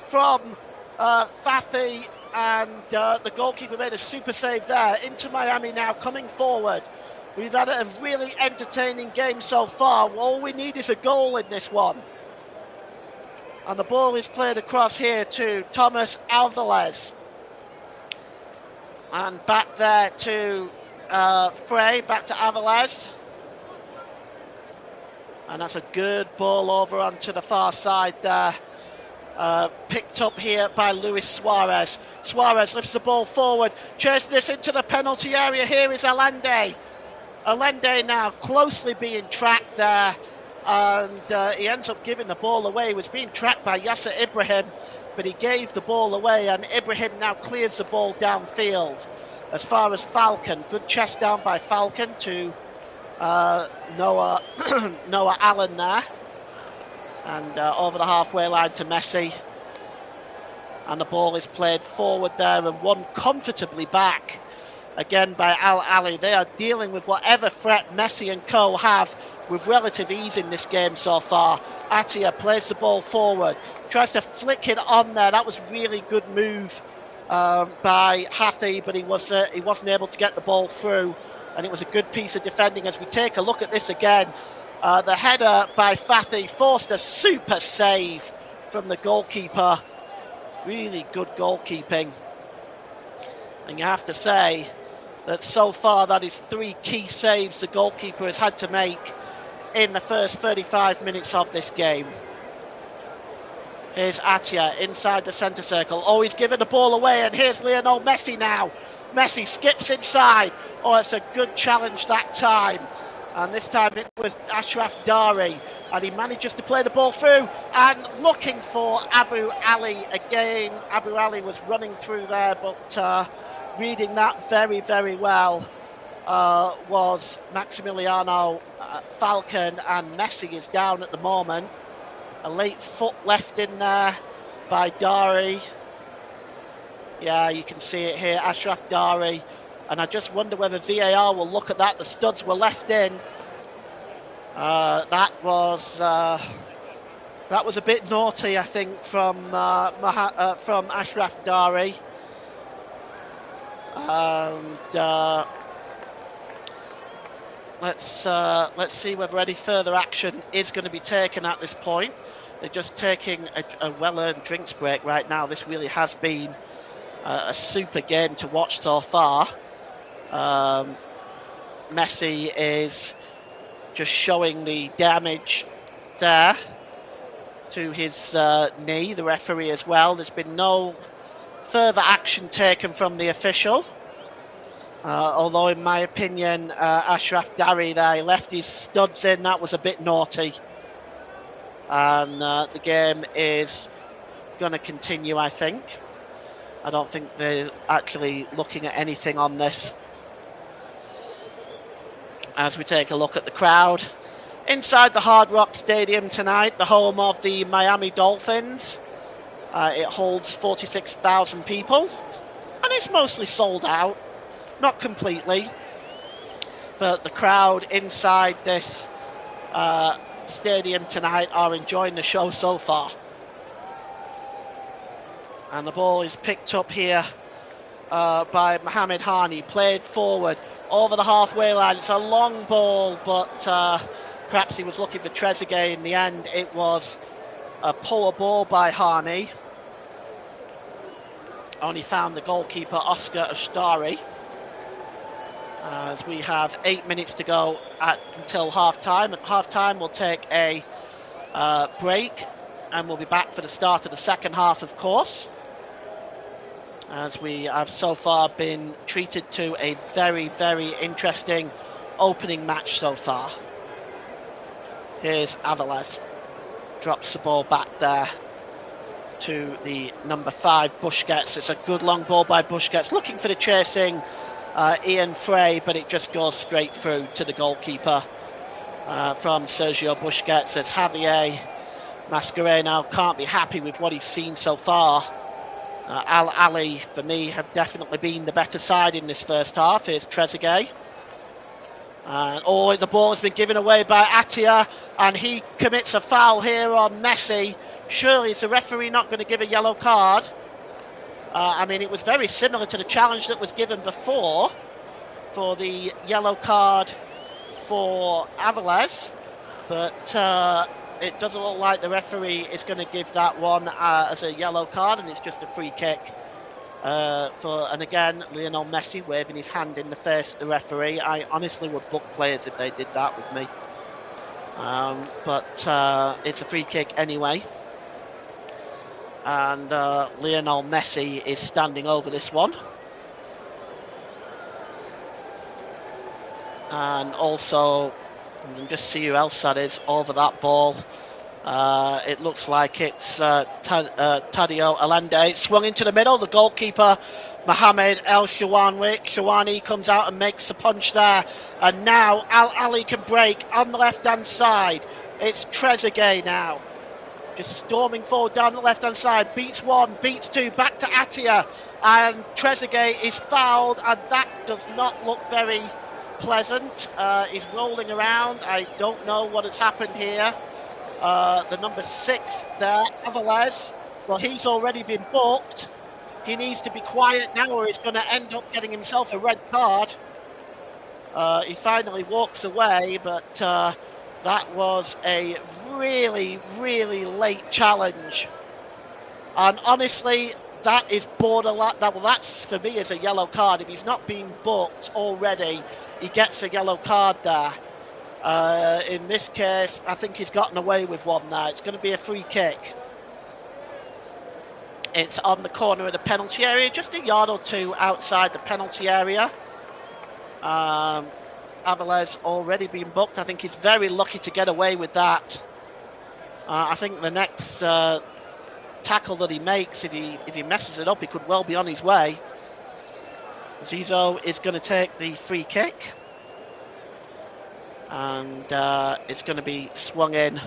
from Fathi. And the goalkeeper made a super save there. Inter Miami now coming forward. We've had a really entertaining game so far. All we need is a goal in this one. And the ball is played across here to Thomas Alvarez. And back there to Frey, back to Alvarez. And that's a good ball over onto the far side there. Picked up here by Luis Suarez. Suarez lifts the ball forward, chasing this into the penalty area. Here is Allende. Allende now closely being tracked there, and he ends up giving the ball away. He was being tracked by Yasser Ibrahim, but he gave the ball away, and Ibrahim now clears the ball downfield. As far as Falcon, good chest down by Falcon to Noah Allen there. And over the halfway line to Messi. And the ball is played forward there and won comfortably back again by Al Ali. They are dealing with whatever threat Messi and co have with relative ease in this game so far. Atia plays the ball forward, tries to flick it on there. That was really good move by Hathi, but he wasn't able to get the ball through. And it was a good piece of defending. As we take a look at this again, the header by Fathi forced a super save from the goalkeeper. Really good goalkeeping. And you have to say that so far that is 3 key saves the goalkeeper has had to make in the first 35 minutes of this game. Here's Atia inside the centre circle. Oh, he's given the ball away, and here's Lionel Messi now. Messi skips inside. Oh, it's a good challenge that time. And this time it was Ashraf Dari, and he manages to play the ball through and looking for Abu Ali again. Abu Ali was running through there, but reading that very, very well was Maximiliano Falcon, and Messi is down at the moment. A late foot left in there by Dari. Yeah, you can see it here, Ashraf Dari. And I just wonder whether VAR will look at that. The studs were left in. That was a bit naughty, I think, from Ashraf Dari. And let's see whether any further action is going to be taken at this point. They're just taking a well-earned drinks break right now. This really has been a super game to watch so far. Messi is just showing the damage there to his knee, the referee as well. There's been no further action taken from the official. Although in my opinion, Ashraf Dari there, he left his studs in. That was a bit naughty. And the game is going to continue, I think. I don't think they're actually looking at anything on this. As we take a look at the crowd inside the Hard Rock Stadium tonight, the home of the Miami Dolphins. It holds 46,000 people, and it's mostly sold out, not completely, but the crowd inside this stadium tonight are enjoying the show so far. And the ball is picked up here by Mohamed Hani, played forward over the halfway line. It's a long ball, but perhaps he was looking for Trezeguet. In the end, it was a poor ball by Hani. Only found the goalkeeper, Oscar Ashtari. as we have 8 minutes to go until half-time. At half-time, we'll take a break, and we'll be back for the start of the second half, of course, as we have so far been treated to a very, very interesting opening match so far. Here's Aviles, drops the ball back there to the number 5, Busquets. It's a good long ball by Busquets, looking for the chasing Ian Frey, but it just goes straight through to the goalkeeper from Sergio Busquets, as Javier Mascherano can't be happy with what he's seen so far. Ahly, for me, have definitely been the better side in this first half. Here's Trezeguet. The ball has been given away by Atia, and he commits a foul here on Messi. Surely is the referee not going to give a yellow card? I mean, it was very similar to the challenge that was given before for the yellow card for Aviles, but it doesn't look like the referee is going to give that one as a yellow card, and it's just a free kick and again, Lionel Messi waving his hand in the face of the referee. I honestly would book players if they did that with me, but it's a free kick anyway. And Lionel Messi is standing over this one. And also, you can just see who else that is over that ball. It looks like it's Tadio Allende. It's swung into the middle. The goalkeeper, Mohamed El Shawani, comes out and makes the punch there. And now Ali can break on the left-hand side. It's Trezeguet now, just storming forward down the left-hand side. Beats one, beats two, back to Atia. And Trezeguet is fouled, and that does not look very pleasant. He's rolling around. I don't know what has happened here. The number 6 there, Aviles, well, he's already been booked. He needs to be quiet now, or he's going to end up getting himself a red card. He finally walks away, but that was a really, really late challenge. And honestly, that is borderline. That's for me as a yellow card. If he's not been booked already, he gets a yellow card there. In this case, I think he's gotten away with one there. It's going to be a free kick. It's on the corner of the penalty area, just a yard or two outside the penalty area. Aviles already been booked. I think he's very lucky to get away with that. I think the next tackle that he makes, if he messes it up, he could well be on his way. Zizou is going to take the free kick. And it's going to be swung in,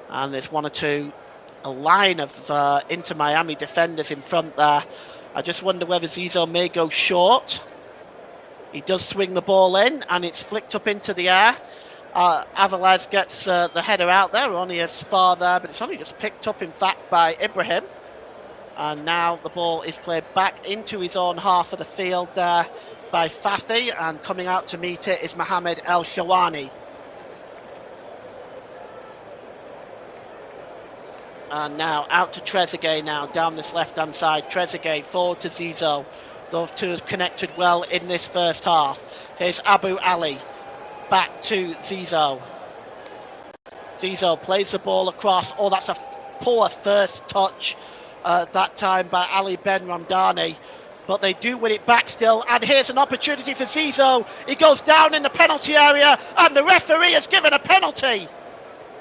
and there's a line of Inter Miami defenders in front there. I just wonder whether Zizou may go short. He does swing the ball in, and it's flicked up into the air. Aviles gets the header out there, only as far there, but it's only just picked up, in fact, by Ibrahim. And now the ball is played back into his own half of the field there by Fathi, and coming out to meet it is Mohamed El Shawani. And now out to Trezeguet now, down this left-hand side. Trezeguet forward to Zizou. Those two have connected well in this first half. Here's Abu Ali, back to Zizou. Zizou plays the ball across. Oh, that's a poor first touch that time by Ali Ben Ramdani. But they do win it back still, and here's an opportunity for Zizou. He goes down in the penalty area, and the referee has given a penalty.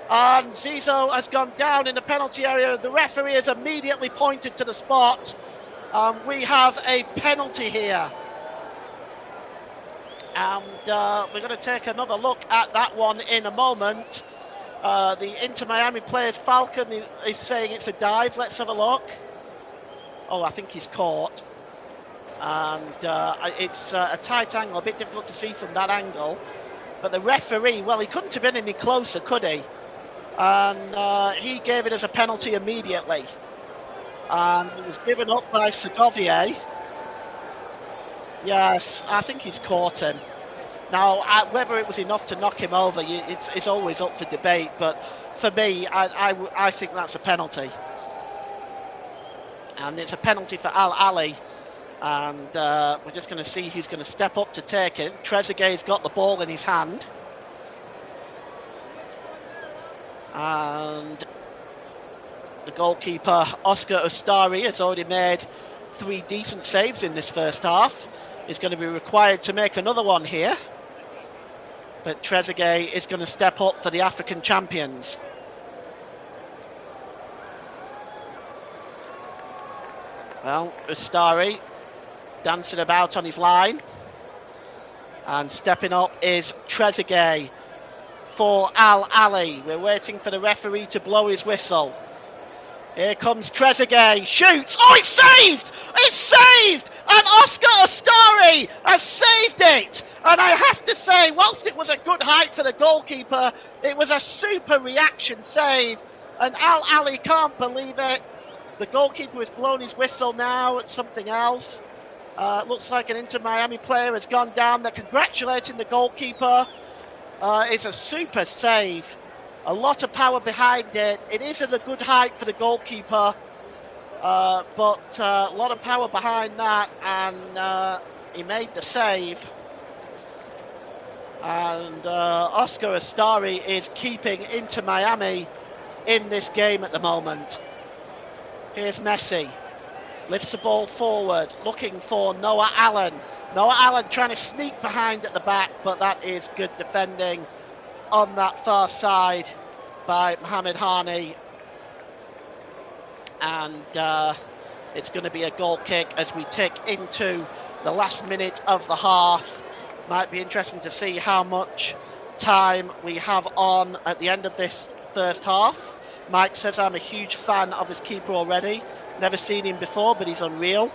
And Zizou has gone down in the penalty area. The referee has immediately pointed to the spot. We have a penalty here. And we're going to take another look at that one in a moment. The Inter Miami players, Falcon is saying it's a dive. Let's have a look. Oh, I think he's caught. And it's a tight angle, a bit difficult to see from that angle. But the referee, well, he couldn't have been any closer, could he? And he gave it as a penalty immediately. And it was given up by Segovier. Yes, I think he's caught him. Now, whether it was enough to knock him over, it's always up for debate. But for me, I think that's a penalty. And it's a penalty for Al Ali. And we're just going to see who's going to step up to take it. Trezeguet's got the ball in his hand. And the goalkeeper, Oscar Ustari, has already made 3 decent saves in this first half. He's going to be required to make another one here. But Trezeguet is going to step up for the African champions. Well, Ustari dancing about on his line. And stepping up is Trezeguet for Al Ahly. We're waiting for the referee to blow his whistle. Here comes Trezeguet, shoots, oh, it's saved! It's saved! And Oscar Ustari has saved it! And I have to say, whilst it was a good height for the goalkeeper, it was a super reaction save. And Al Ahly can't believe it. The goalkeeper has blown his whistle now at something else. Looks like an Inter Miami player has gone down. They're congratulating the goalkeeper. It's a super save. A lot of power behind it. It is at a good height for the goalkeeper, but a lot of power behind that, and he made the save. And Oscar Ustari is keeping Inter Miami in this game at the moment. Here's Messi. Lifts the ball forward, looking for Noah Allen. Noah Allen trying to sneak behind at the back, but that is good defending on that far side by Mohamed Hani. And it's going to be a goal kick as we tick into the last minute of the half. Might be interesting to see how much time we have on at the end of this first half. Mike says, I'm a huge fan of this keeper already. Never seen him before, but he's unreal.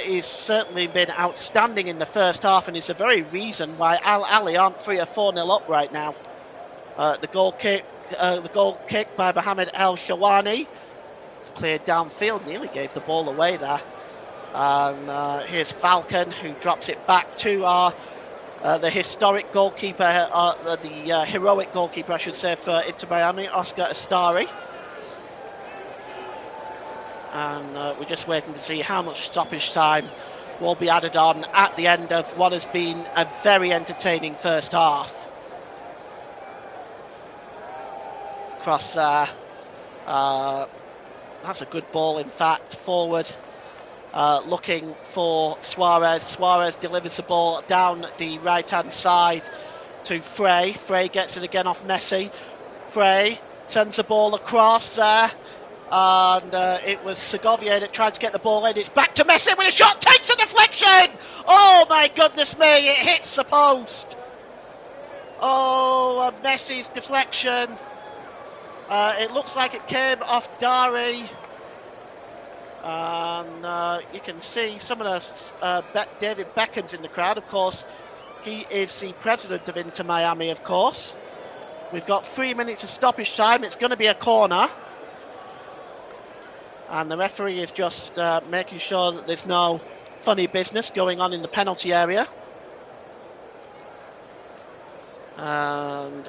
He's certainly been outstanding in the first half, and it's the very reason why Al Ahly aren't 3 or 4-0 up right now. The goal kick by Mohamed El Shawani. It's cleared downfield, nearly gave the ball away there. And here's Falcon, who drops it back to the historic goalkeeper, the heroic goalkeeper, I should say, for Inter Miami, Oscar Ustari. And we're just waiting to see how much stoppage time will be added on at the end of what has been a very entertaining first half. Cross there. That's a good ball, in fact, forward. Looking for Suarez. Suarez delivers the ball down the right-hand side to Frey. Frey gets it again off Messi. Frey sends the ball across there. And it was Segovia that tried to get the ball in. It's back to Messi with a shot. Takes a deflection. Oh, my goodness me. It hits the post. Oh, Messi's deflection. It looks like it came off Dari. And you can see some of those David Beckham's in the crowd. Of course, he is the president of Inter Miami, of course. We've got 3 minutes of stoppage time. It's going to be a corner. And the referee is just making sure that there's no funny business going on in the penalty area. And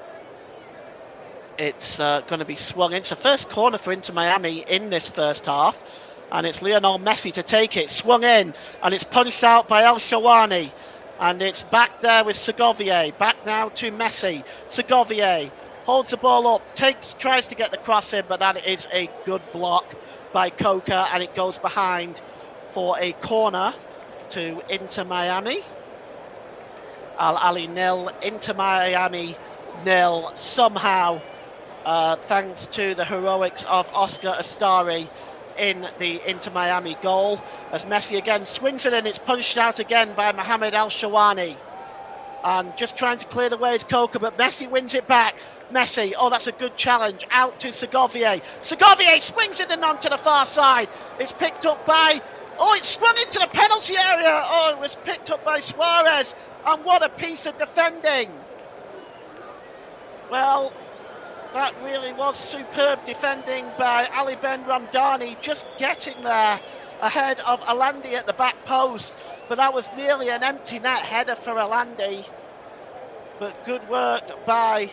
it's going to be swung in. It's the first corner for Inter Miami in this first half. And it's Lionel Messi to take it. Swung in. And it's punched out by El Shawani. And it's back there with Segovia. Back now to Messi. Segovia holds the ball up. Tries to get the cross in. But that is a good block by Coca, and it goes behind for a corner to Inter Miami. Al Ahly 0, Inter Miami 0. Somehow, thanks to the heroics of Oscar Ustari in the Inter Miami goal, as Messi again swings it in. It's punched out again by Mohamed El Shawani. And just trying to clear the way is Coca, but Messi wins it back. Messi, oh, that's a good challenge. Out to Segovia. Segovia swings it in onto the far side. It's picked up by... Oh, it's swung into the penalty area. Oh, it was picked up by Suarez. And what a piece of defending. Well, that really was superb defending by Ali Ben Ramdani, just getting there ahead of Alandi at the back post. But that was nearly an empty net header for Alandi. But good work by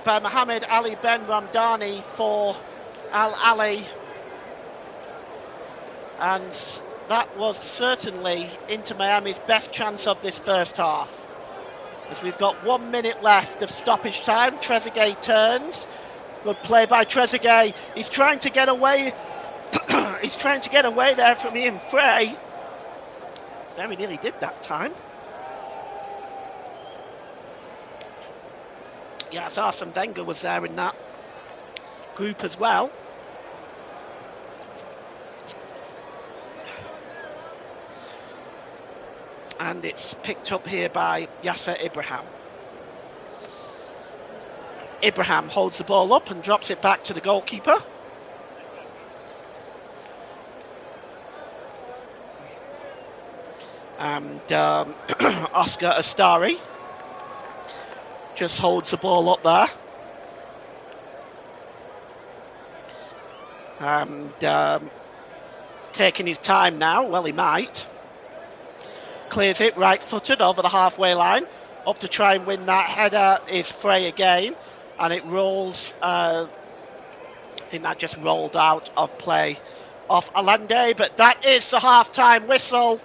Mohamed Ali Ben Ramdani for Al Ahly. And that was certainly Inter Miami's best chance of this first half. As we've got 1 minute left of stoppage time, Trezeguet turns. Good play by Trezeguet. He's trying to get away. He's trying to get away there from Ian Frey. Very nearly did that time. Yes, Arsene Wenger was there in that group as well. And it's picked up here by Yasser Ibrahim. Ibrahim holds the ball up and drops it back to the goalkeeper. And Oscar Astari just holds the ball up there. And taking his time now, well, he might. Clears it right-footed over the halfway line. Up to try and win that header is Frey again. And it rolls, I think that just rolled out of play off Allende. But that is the half-time whistle,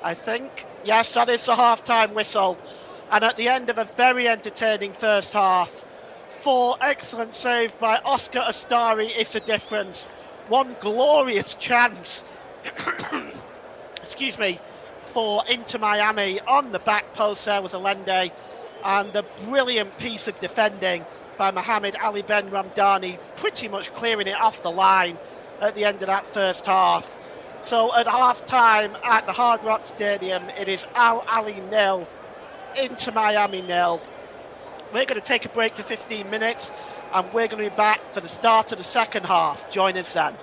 I think. Yes, that is the half-time whistle. And at the end of a very entertaining first half, 4 excellent saves by Oscar Astari is the difference. One glorious chance, excuse me, for Inter Miami on the back post there was Allende, and the brilliant piece of defending by Mohamed Ali Ben Ramdani, pretty much clearing it off the line at the end of that first half. So at half-time at the Hard Rock Stadium, it is Al Ahly 0, Inter Miami 0. We're going to take a break for 15 minutes, and we're going to be back for the start of the second half. Join us then.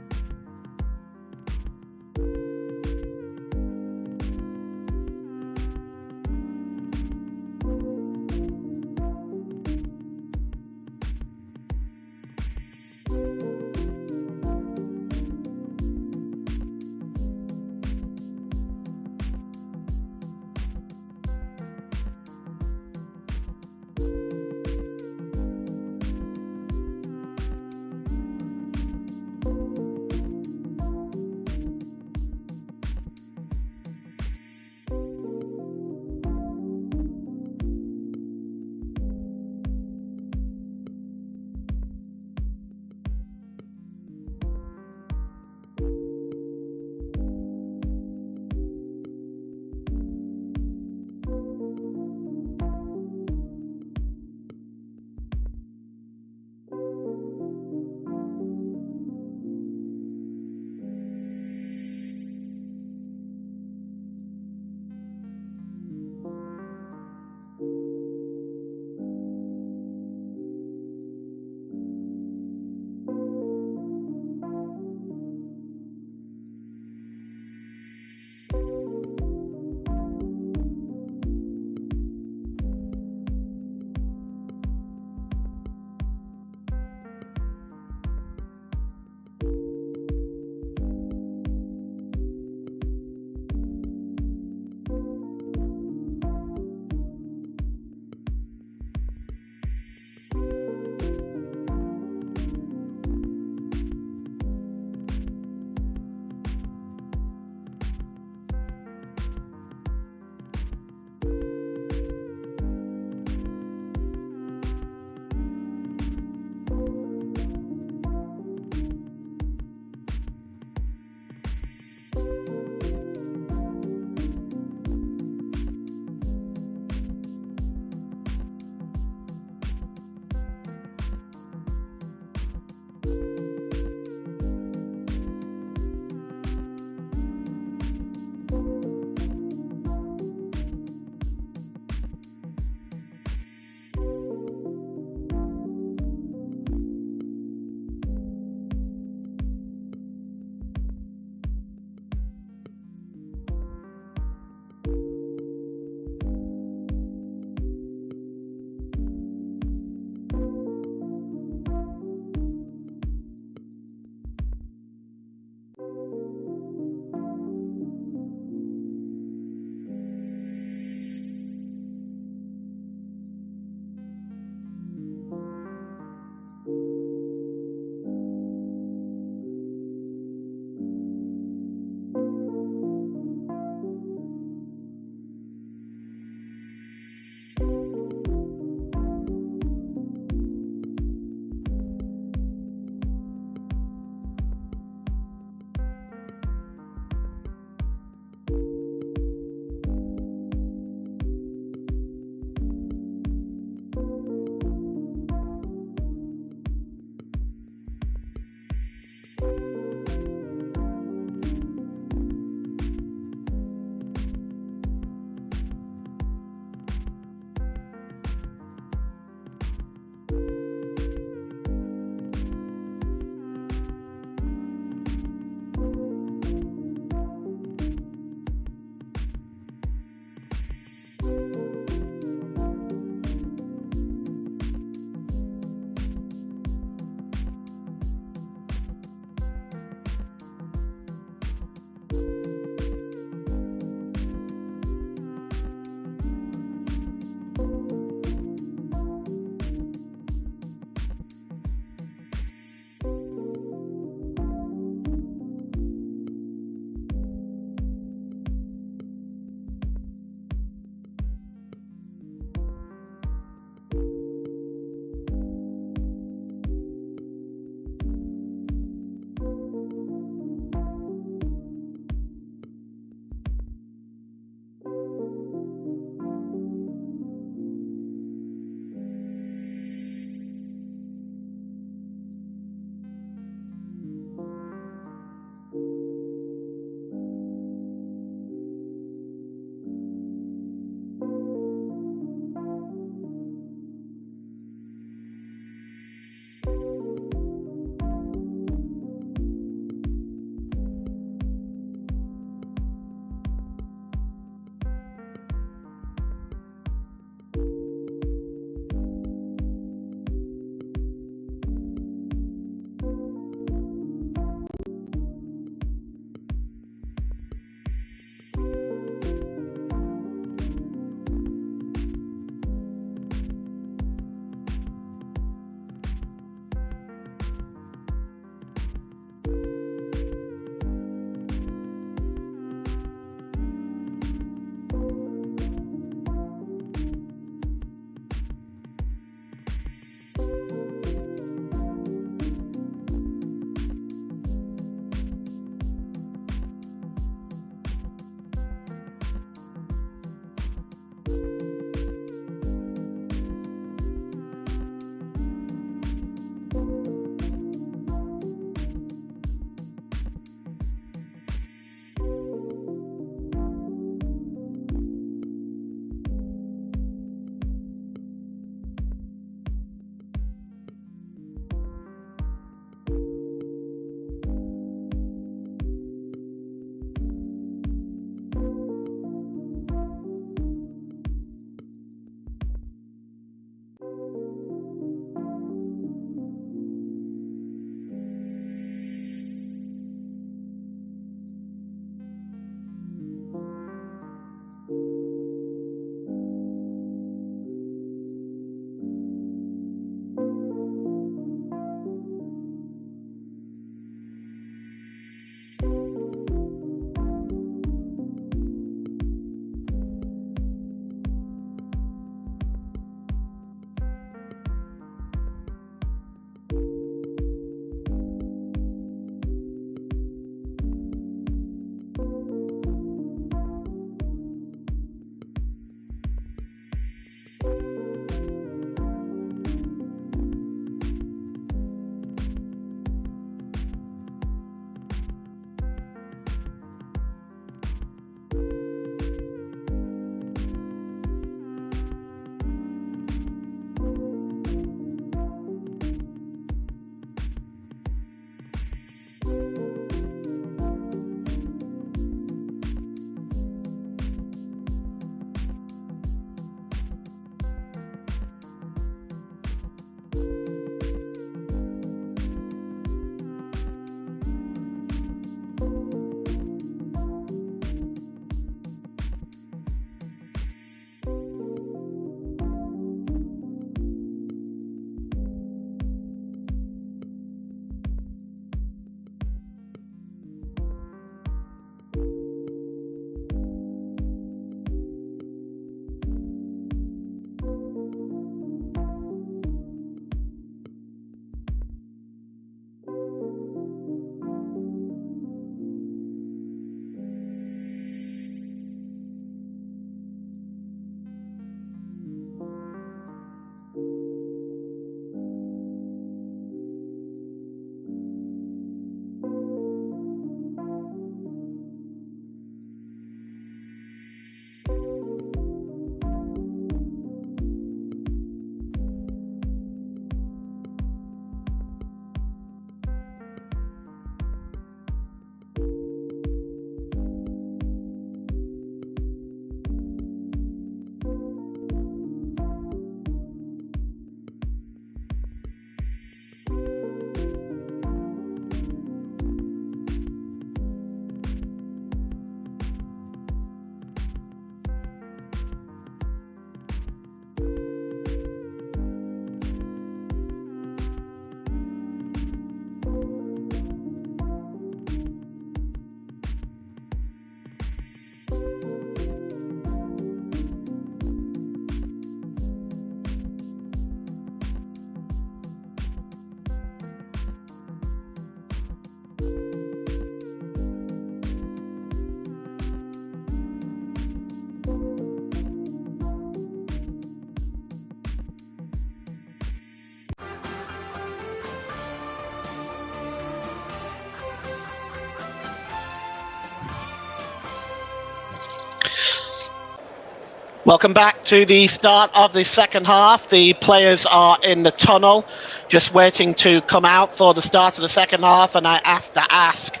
Welcome back to the start of the second half. The players are in the tunnel, just waiting to come out for the start of the second half. And I have to ask,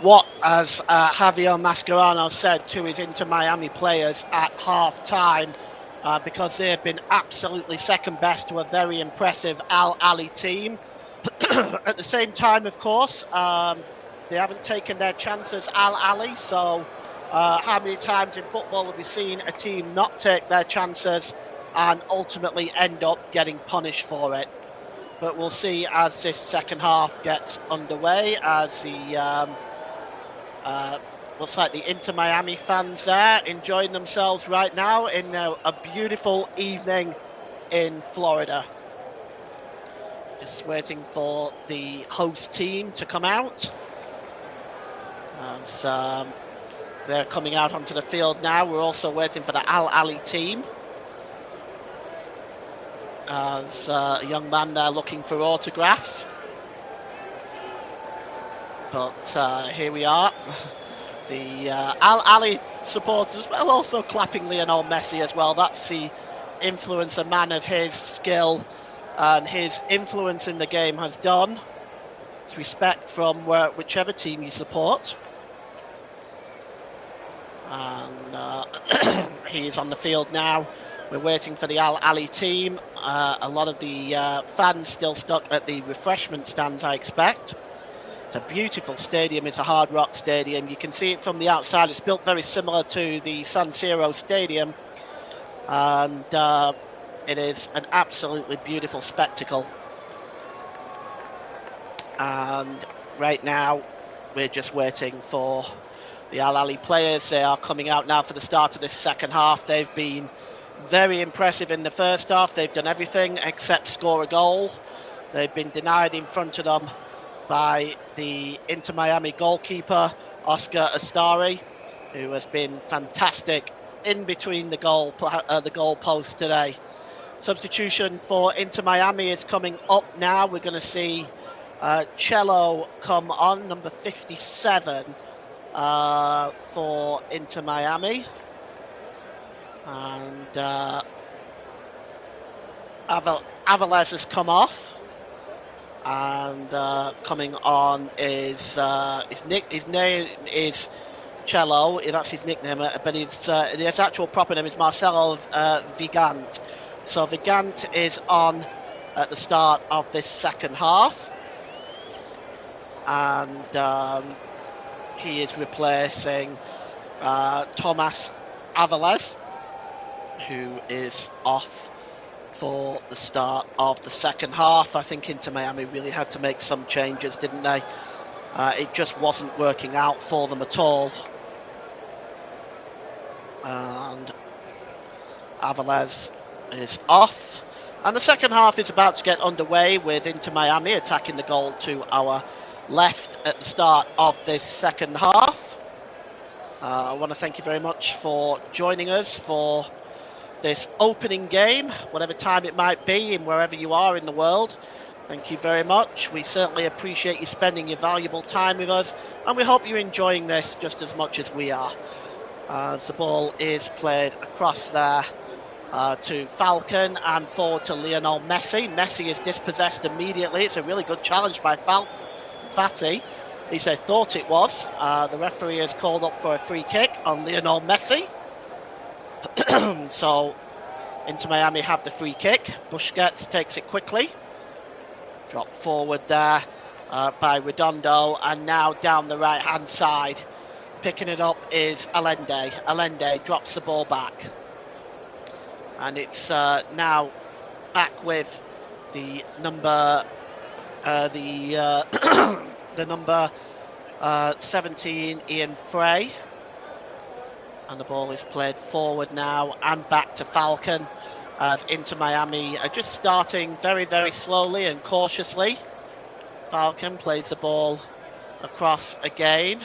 what has Javier Mascherano said to his Inter Miami players at half-time? Because they have been absolutely second best to a very impressive Ahly team. At the same time, of course, they haven't taken their chances, Ahly, so how many times in football have we seen a team not take their chances and ultimately end up getting punished for it? But we'll see as this second half gets underway, as the looks like the Inter Miami fans there enjoying themselves right now in a beautiful evening in Florida. Just waiting for the host team to come out. As they're coming out onto the field now. We're also waiting for the Ahly team. As a young man there looking for autographs. But here we are. The Ahly supporters as well, also clapping Lionel Messi as well. That's the influence a man of his skill and his influence in the game has done. It's respect from whichever team you support. And he is on the field now. We're waiting for the Ahly team. A lot of the fans still stuck at the refreshment stands, I expect. It's a beautiful stadium. It's a Hard Rock stadium. You can see it from the outside. It's built very similar to the San Siro stadium. And it is an absolutely beautiful spectacle. And right now, we're just waiting for the Ahly players. They are coming out now for the start of this second half. They've been very impressive in the first half. They've done everything except score a goal. They've been denied in front of them by the Inter Miami goalkeeper, Oscar Astari, who has been fantastic in between the goal posts today. Substitution for Inter Miami is coming up now. We're going to see Cello come on, number 57. For Inter Miami, and Aviles has come off, and coming on is his name is Cello. That's his nickname, but his actual proper name is Marcelo Vigant. So Vigant is on at the start of this second half, and he is replacing Thomas Aviles, who is off for the start of the second half. I think Inter Miami really had to make some changes, didn't they? It just wasn't working out for them at all. And Aviles is off. And the second half is about to get underway with Inter Miami attacking the goal to our left at the start of this second half. I want to thank you very much for joining us for this opening game, whatever time it might be and wherever you are in the world. Thank you very much. We certainly appreciate you spending your valuable time with us, and we hope you're enjoying this just as much as we are. The ball is played across there to Falcon and forward to Lionel Messi. Messi is dispossessed immediately. It's a really good challenge by Fatty. At least I thought it was. The referee has called up for a free kick on Lionel Messi. So Inter Miami have the free kick. Busquets takes it quickly. Drop forward there by Redondo, and now down the right hand side. Picking it up is Allende. Allende drops the ball back. And it's now back with the number the number 17, Ian Frey, and the ball is played forward now and back to Falcon, as Inter Miami are just starting very, very slowly and cautiously. Falcon plays the ball across again,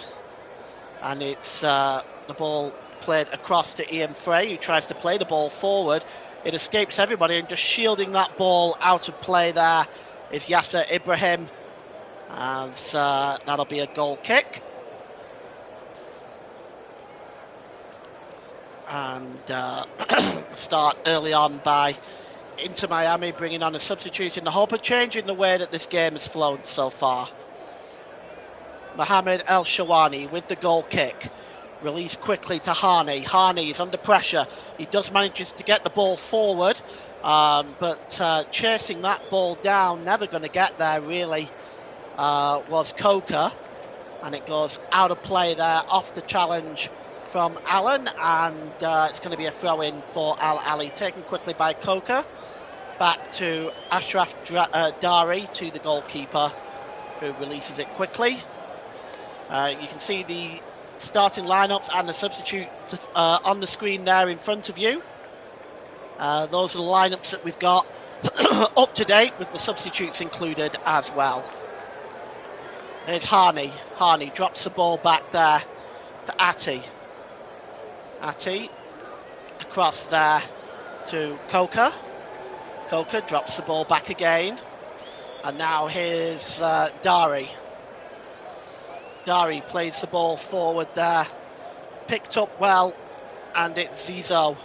and it's the ball played across to Ian Frey, who tries to play the ball forward. It escapes everybody, and just shielding that ball out of play there is Yasser Ibrahim, and that'll be a goal kick. And start early on by Inter Miami bringing on a substitute in the hope of changing the way that this game has flown so far. Mohamed El Shawani with the goal kick. Released quickly to Hani. Hani is under pressure. He does manage to get the ball forward, but chasing that ball down, never going to get there really, was Coker. And it goes out of play there, off the challenge from Allen, and it's going to be a throw-in for Al Ahly, taken quickly by Coker. Back to Ashraf Dari, to the goalkeeper, who releases it quickly. You can see the starting lineups and the substitutes on the screen there in front of you. Those are the lineups that we've got up to date, with the substitutes included as well. There's Hani. Hani drops the ball back there to Ati. Ati across there to Coker. Coker drops the ball back again. And now here's Dari. Dari plays the ball forward there. Picked up well, and it's Zizo.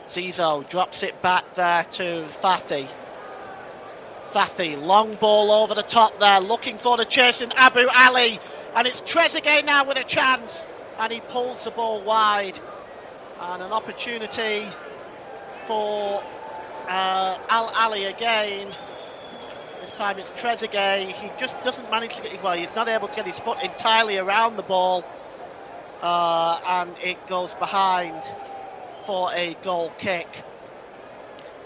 Zizo drops it back there to Fathi. Fathi, long ball over the top there, looking for the chasing Abu Ali. And it's Trezeguet now with a chance. And he pulls the ball wide. And an opportunity for Al Ahly again. This time it's Trezeguet. He just doesn't manage to get, well, he's not able to get his foot entirely around the ball. And it goes behind for a goal kick.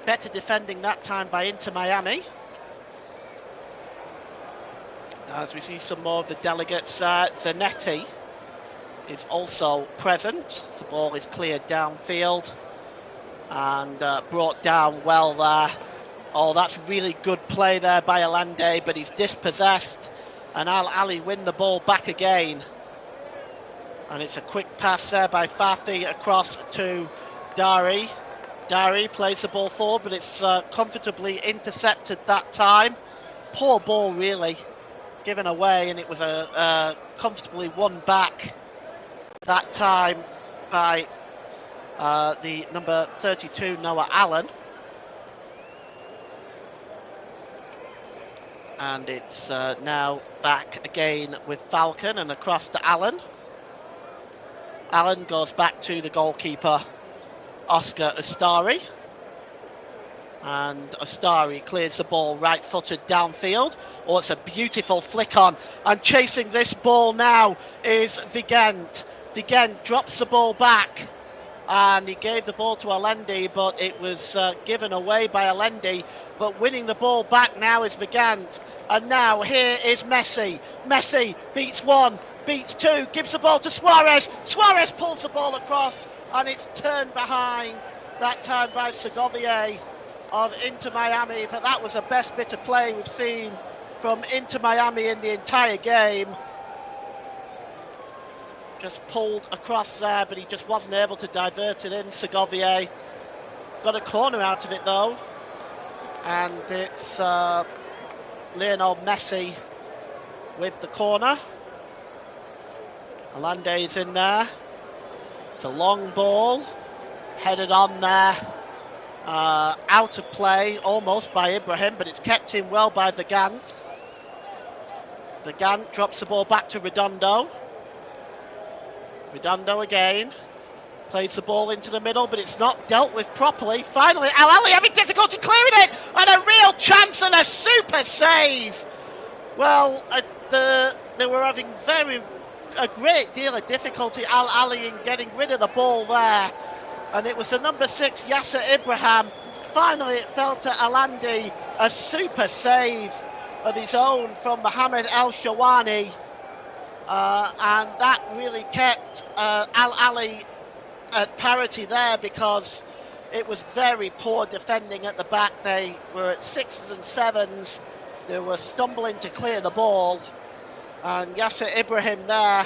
Better defending that time by Inter Miami. As we see some more of the delegates, Zanetti is also present. The ball is cleared downfield and brought down well there. Oh, that's really good play there by Alande, but he's dispossessed, and Al Ahly win the ball back again. And it's a quick pass there by Fathi across to Dari. Dari plays the ball forward, but it's comfortably intercepted that time. Poor ball really given away, and it was a comfortably won back that time by the number 32 Noah Allen. And it's now back again with Falcon and across to Allen. Allen goes back to the goalkeeper, Oscar Ustari. And Ustari clears the ball right-footed downfield. Oh, it's a beautiful flick on. And chasing this ball now is Vigent. Vigent drops the ball back. And he gave the ball to Alendi, but it was given away by Alendi. But winning the ball back now is Vigant. And now here is Messi. Messi beats one, beats two, gives the ball to Suarez. Suarez pulls the ball across, and it's turned behind, that time by Segovier of Inter Miami. But that was the best bit of play we've seen from Inter Miami in the entire game. Just pulled across there, but he just wasn't able to divert it in. Segovier got a corner out of it though. And it's Lionel Messi with the corner. Alande is in there. It's a long ball, headed on there. Out of play almost by Ibrahim, but it's kept in well by Vigant. Vigant drops the ball back to Redondo. Redondo again. Plays the ball into the middle, but it's not dealt with properly. Finally, Al Ahly having difficulty clearing it, and a real chance and a super save. Well, they were having a great deal of difficulty, Al Ahly, in getting rid of the ball there. And it was the number 6, Yasser Ibrahim. Finally, it fell to Alandi. A super save of his own from Mohamed El Shawani. And that really kept Al Ahly at parity there, because it was very poor defending at the back. They were at 6s and 7s. They were stumbling to clear the ball. And Yasser Ibrahim there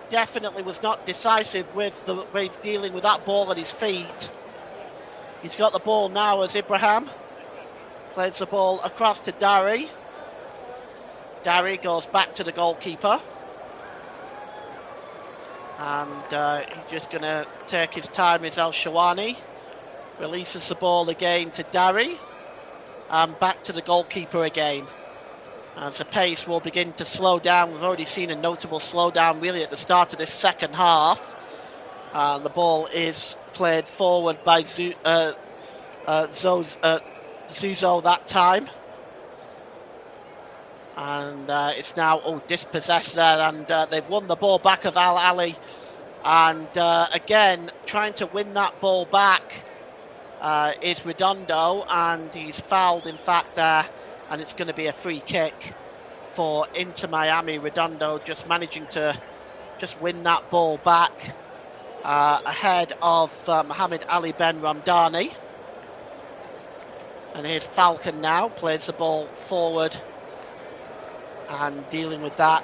definitely was not decisive with dealing with that ball at his feet. He's got the ball now as Ibrahim plays the ball across to Dari. Dari goes back to the goalkeeper. And he's just going to take his time. Is El Shawani. Releases the ball again to Dari. And back to the goalkeeper again. As the pace will begin to slow down. We've already seen a notable slowdown really at the start of this second half. And the ball is played forward by Zuzo that time. And it's now dispossessed there, and they've won the ball back of Al Ahly. And again, trying to win that ball back is Redondo, and he's fouled in fact there, and it's going to be a free kick for Inter Miami. Redondo just managing to just win that ball back ahead of Mohamed Ali Ben Ramdani. And here's Falcon now, plays the ball forward, and dealing with that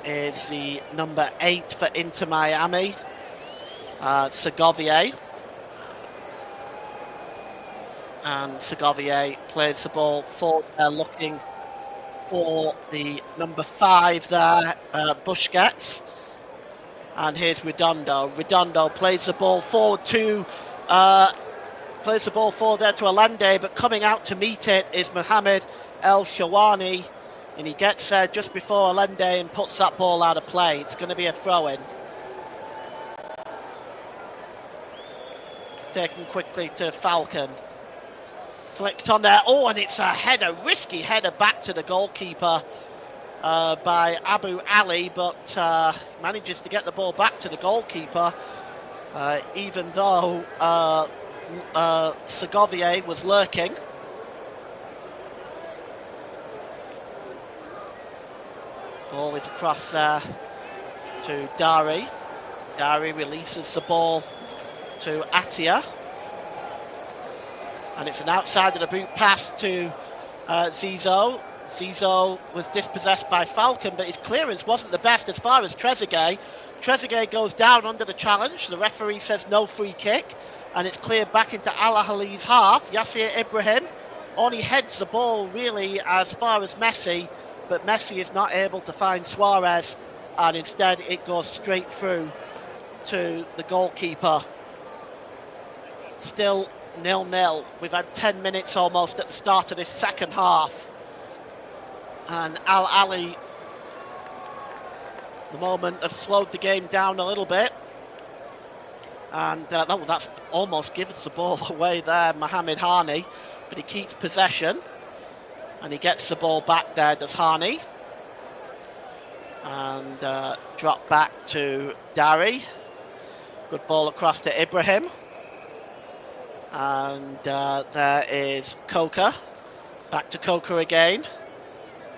is the number 8 for Inter Miami, Segovier. And Segovier plays the ball forward there, looking for the number 5 there, Busquets. And here's Redondo. Redondo plays the ball forward to there to Allende, but coming out to meet it is Mohamed El Shawani, and he gets there just before Allende and puts that ball out of play. It's going to be a throw-in. It's taken quickly to Falcon. Flicked on there. Oh, and it's a header, risky header back to the goalkeeper by Abu Ali, but manages to get the ball back to the goalkeeper, even though Segovier was lurking. Ball is across there to Dari. Dari releases the ball to Atia. And it's an outside of the boot pass to Zizo. Zizo was dispossessed by Falcon, but his clearance wasn't the best as far as Trezeguet. Trezeguet goes down under the challenge. The referee says no free kick, and it's cleared back into Al Ahly's half. Yassir Ibrahim only heads the ball really as far as Messi, but Messi is not able to find Suarez, and instead it goes straight through to the goalkeeper. Still 0-0. We've had 10 minutes almost at the start of this second half. And Al Ahly, the moment, have slowed the game down a little bit. And that's almost gives the ball away there, Mohamed Hani. But he keeps possession. And he gets the ball back there, does Hani. And drop back to Dari. Good ball across to Ibrahim. And there is Coca. Back to Coca again.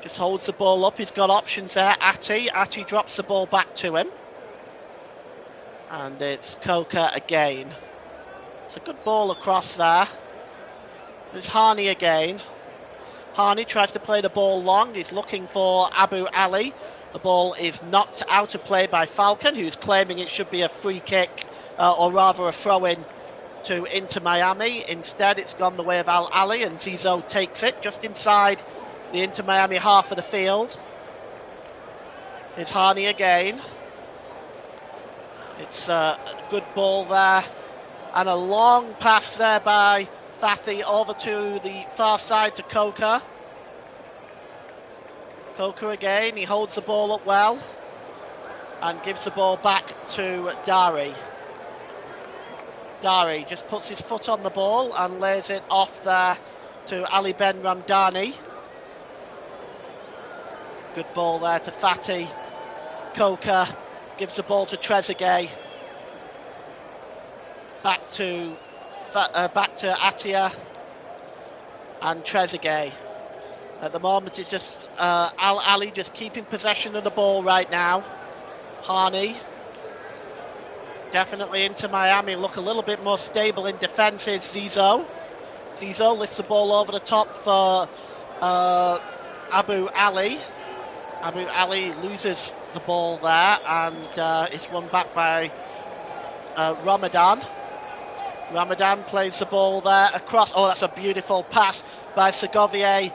Just holds the ball up. He's got options there. Ati drops the ball back to him. And it's Coca again. It's a good ball across there. There's Hani again. Hani tries to play the ball long. He's looking for Abu Ali. The ball is knocked out of play by Falcon, who's claiming it should be a free kick, or rather a throw-in to Inter Miami. Instead, it's gone the way of Al Ahly, and Zizo takes it just inside the Inter Miami half of the field. It's Hani again. It's a good ball there, and a long pass there by Fathi over to the far side to Coca. Coca again, he holds the ball up well and gives the ball back to Dari. Dari just puts his foot on the ball and lays it off there to Ali Ben Ramdani. Good ball there to Fatih. Coca gives the ball to Trezeguet. Back to Atia and Trezeguet. At the moment, it's just Al Ahly just keeping possession of the ball right now. Hani. Definitely Inter Miami look a little bit more stable in defence. Is Zizo. Zizo lifts the ball over the top for Abu Ali. Abu Ali loses the ball there, and it's won back by Ramadan. Ramadan plays the ball there across. Oh, that's a beautiful pass by Segovier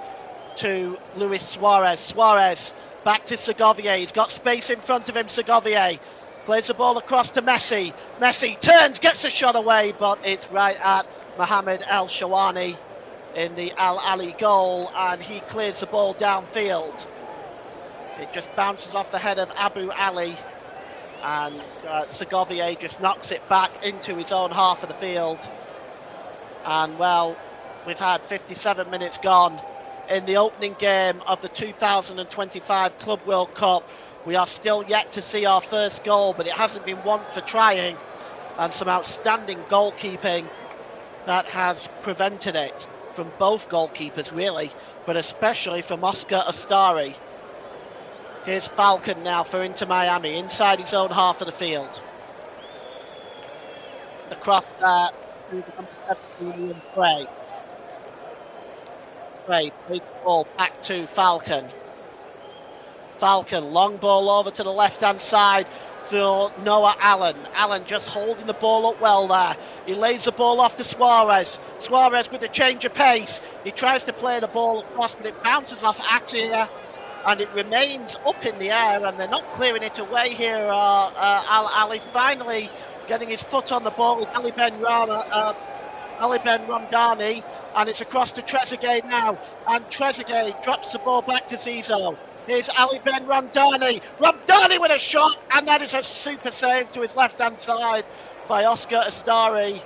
to Luis Suarez. Suarez back to Segovier. He's got space in front of him, Segovier. Plays the ball across to Messi. Messi turns, gets the shot away, but it's right at Mohamed El Shawani in the Al Ahly goal, and he clears the ball downfield. It just bounces off the head of Abu Ali, and Segovia just knocks it back into his own half of the field. And well, we've had 57 minutes gone in the opening game of the 2025 Club World Cup. We are still yet to see our first goal, but it hasn't been one for trying, and some outstanding goalkeeping that has prevented it from both goalkeepers, really, but especially from Oscar Astari. Here's Falcon now for Inter Miami, inside his own half of the field. Across there to the number 17, Ian Frey. Frey plays the ball back to Falcon. Falcon, long ball over to the left-hand side for Noah Allen. Allen just holding the ball up well there. He lays the ball off to Suarez. Suarez with a change of pace. He tries to play the ball across, but it bounces off Atia, and it remains up in the air, and they're not clearing it away here. Al Ali finally getting his foot on the ball with Ali Ben Ramdani, and it's across to Trezeguet now, and Trezeguet drops the ball back to Zizou. Here's Ali Ben Ramdani. Ramdani with a shot, and that is a super save to his left-hand side by Oscar Astari,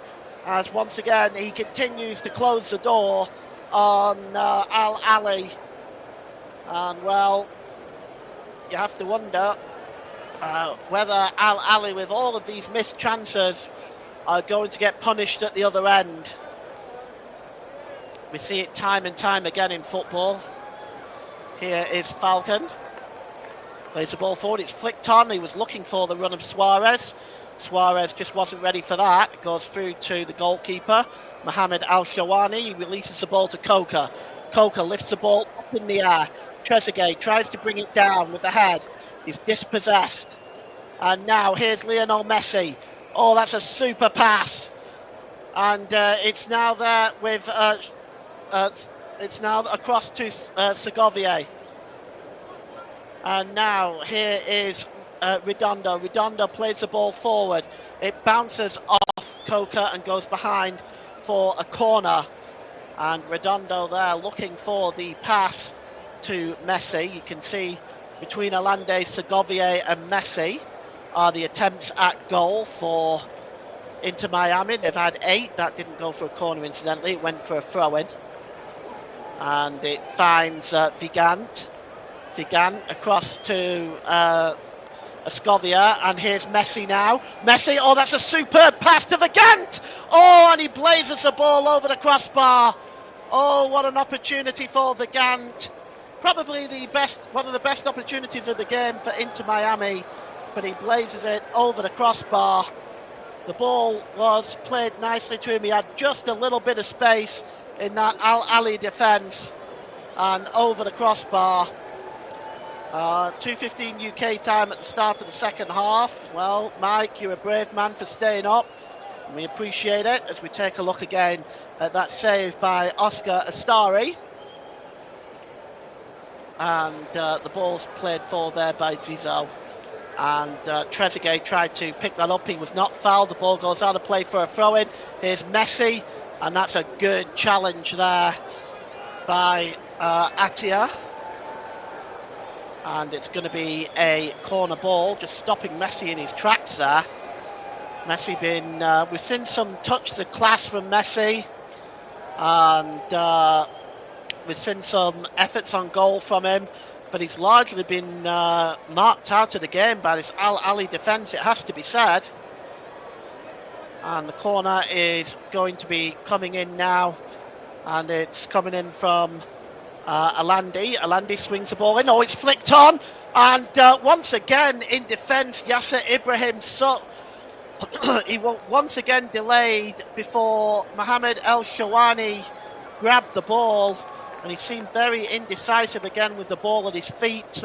as once again he continues to close the door on Al Ali. And well, you have to wonder whether Al Ali, with all of these missed chances, are going to get punished at the other end. We see it time and time again in football. Here is Falcon. Plays the ball forward. It's flicked on. He was looking for the run of Suarez. Suarez just wasn't ready for that. It goes through to the goalkeeper, Mohamed Al Shawani. He releases the ball to Coca. Coca lifts the ball up in the air. Trezeguet tries to bring it down with the head. He's dispossessed. And now here's Lionel Messi. Oh, that's a super pass. And it's now there with... it's now across to Segovia. And now here is Redondo. Redondo plays the ball forward. It bounces off Coca and goes behind for a corner. And Redondo there looking for the pass to Messi. You can see between Allende, Segovia and Messi are the attempts at goal for Inter Miami. They've had 8. That didn't go for a corner, incidentally. It went for a throw-in. And it finds Vigant. Vigant across to Escovia, and here's Messi now. Messi, oh, that's a superb pass to Vigant! Oh, and he blazes the ball over the crossbar. Oh, what an opportunity for Vigant. Probably one of the best opportunities of the game for Inter Miami, but he blazes it over the crossbar. The ball was played nicely to him. He had just a little bit of space in that Al Ali defence, and over the crossbar. 2:15 UK time at the start of the second half. Well, Mike, you're a brave man for staying up. We appreciate it as we take a look again at that save by Oscar Astari. And the ball's played for there by Zizou. And Trezeguet tried to pick that up. He was not fouled. The ball goes out of play for a throw-in. Here's Messi. And that's a good challenge there by Atia. And it's going to be a corner ball, just stopping Messi in his tracks there. Messi we've seen some touches of class from Messi. And we've seen some efforts on goal from him. But he's largely been marked out of the game by this Al Ali defence, it has to be said. And the corner is going to be coming in now, and it's coming in from Alandi. Alandi swings the ball in. Oh, it's flicked on, and once again in defence, Yasser Ibrahim. So he was once again delayed before Mohamed El Shawani grabbed the ball, and he seemed very indecisive again with the ball at his feet.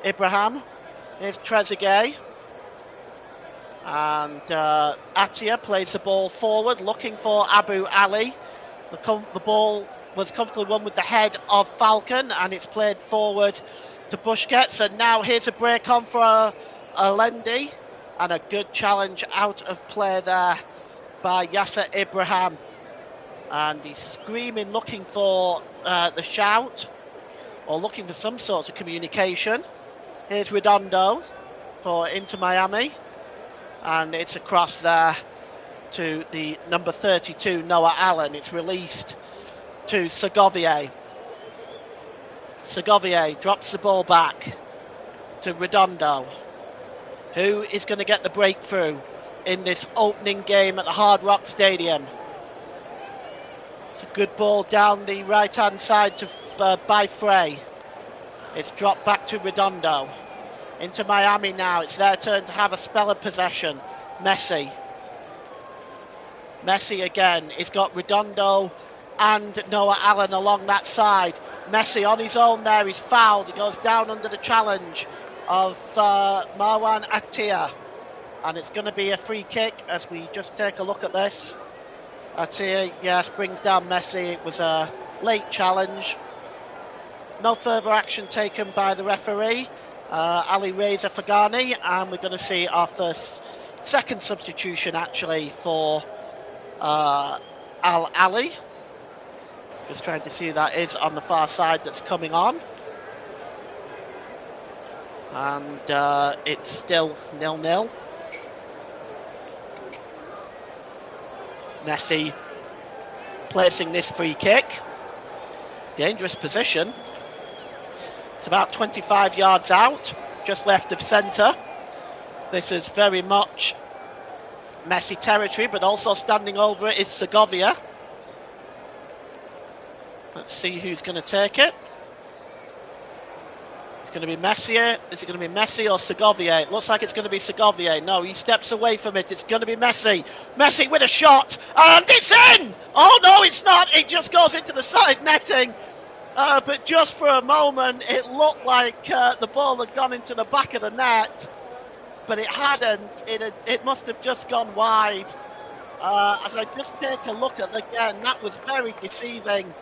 Ibrahim. Here's Trezeguet. And Atia plays the ball forward, looking for Abu Ali. The ball was comfortably won with the head of Falcon, and it's played forward to Busquets. And now here's a break on for Alendi, and a good challenge out of play there by Yasser Ibrahim. And he's screaming, looking for the shout, or looking for some sort of communication. Here's Redondo for Inter Miami, and it's across there to the number 32, Noah Allen. It's released to Segovier. Segovier drops the ball back to Redondo. Who is going to get the breakthrough in this opening game at the Hard Rock Stadium? It's a good ball down the right-hand side to by Frey. It's dropped back to Redondo. Into Miami now. It's their turn to have a spell of possession. Messi. Messi again. He's got Redondo and Noah Allen along that side. Messi on his own there. He's fouled. He goes down under the challenge of Marwan Attia. And it's going to be a free kick as we just take a look at this. Attia, yes, brings down Messi. It was a late challenge. No further action taken by the referee, Ali Reza Fagani, and we're going to see our second substitution actually for Al Ali. Just trying to see who that is on the far side that's coming on. And it's still 0-0. Messi placing this free kick. Dangerous position. It's about 25 yards out, just left of centre. This is very much Messi territory, but also standing over it is Segovia. Let's see who's going to take it. It's going to be Messi. Is it going to be Messi or Segovia? It looks like it's going to be Segovia. No, he steps away from it. It's going to be Messi. Messi with a shot, and it's in! Oh no, it's not. It just goes into the side netting. But just for a moment, it looked like the ball had gone into the back of the net, but it hadn't. It must have just gone wide. As I just take a look at it again, that was very deceiving.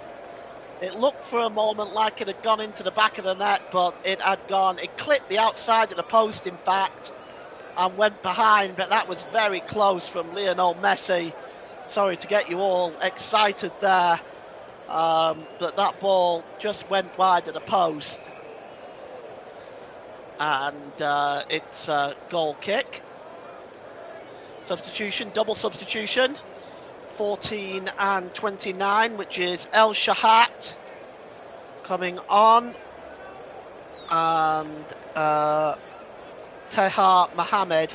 It looked for a moment like it had gone into the back of the net, but it had gone. It clipped the outside of the post, in fact, and went behind. But that was very close from Lionel Messi. Sorry to get you all excited there. But that ball just went wide of the post, and it's a goal kick. Substitution, double substitution, 14 and 29, which is El Shahat coming on, and Tehar Mohamed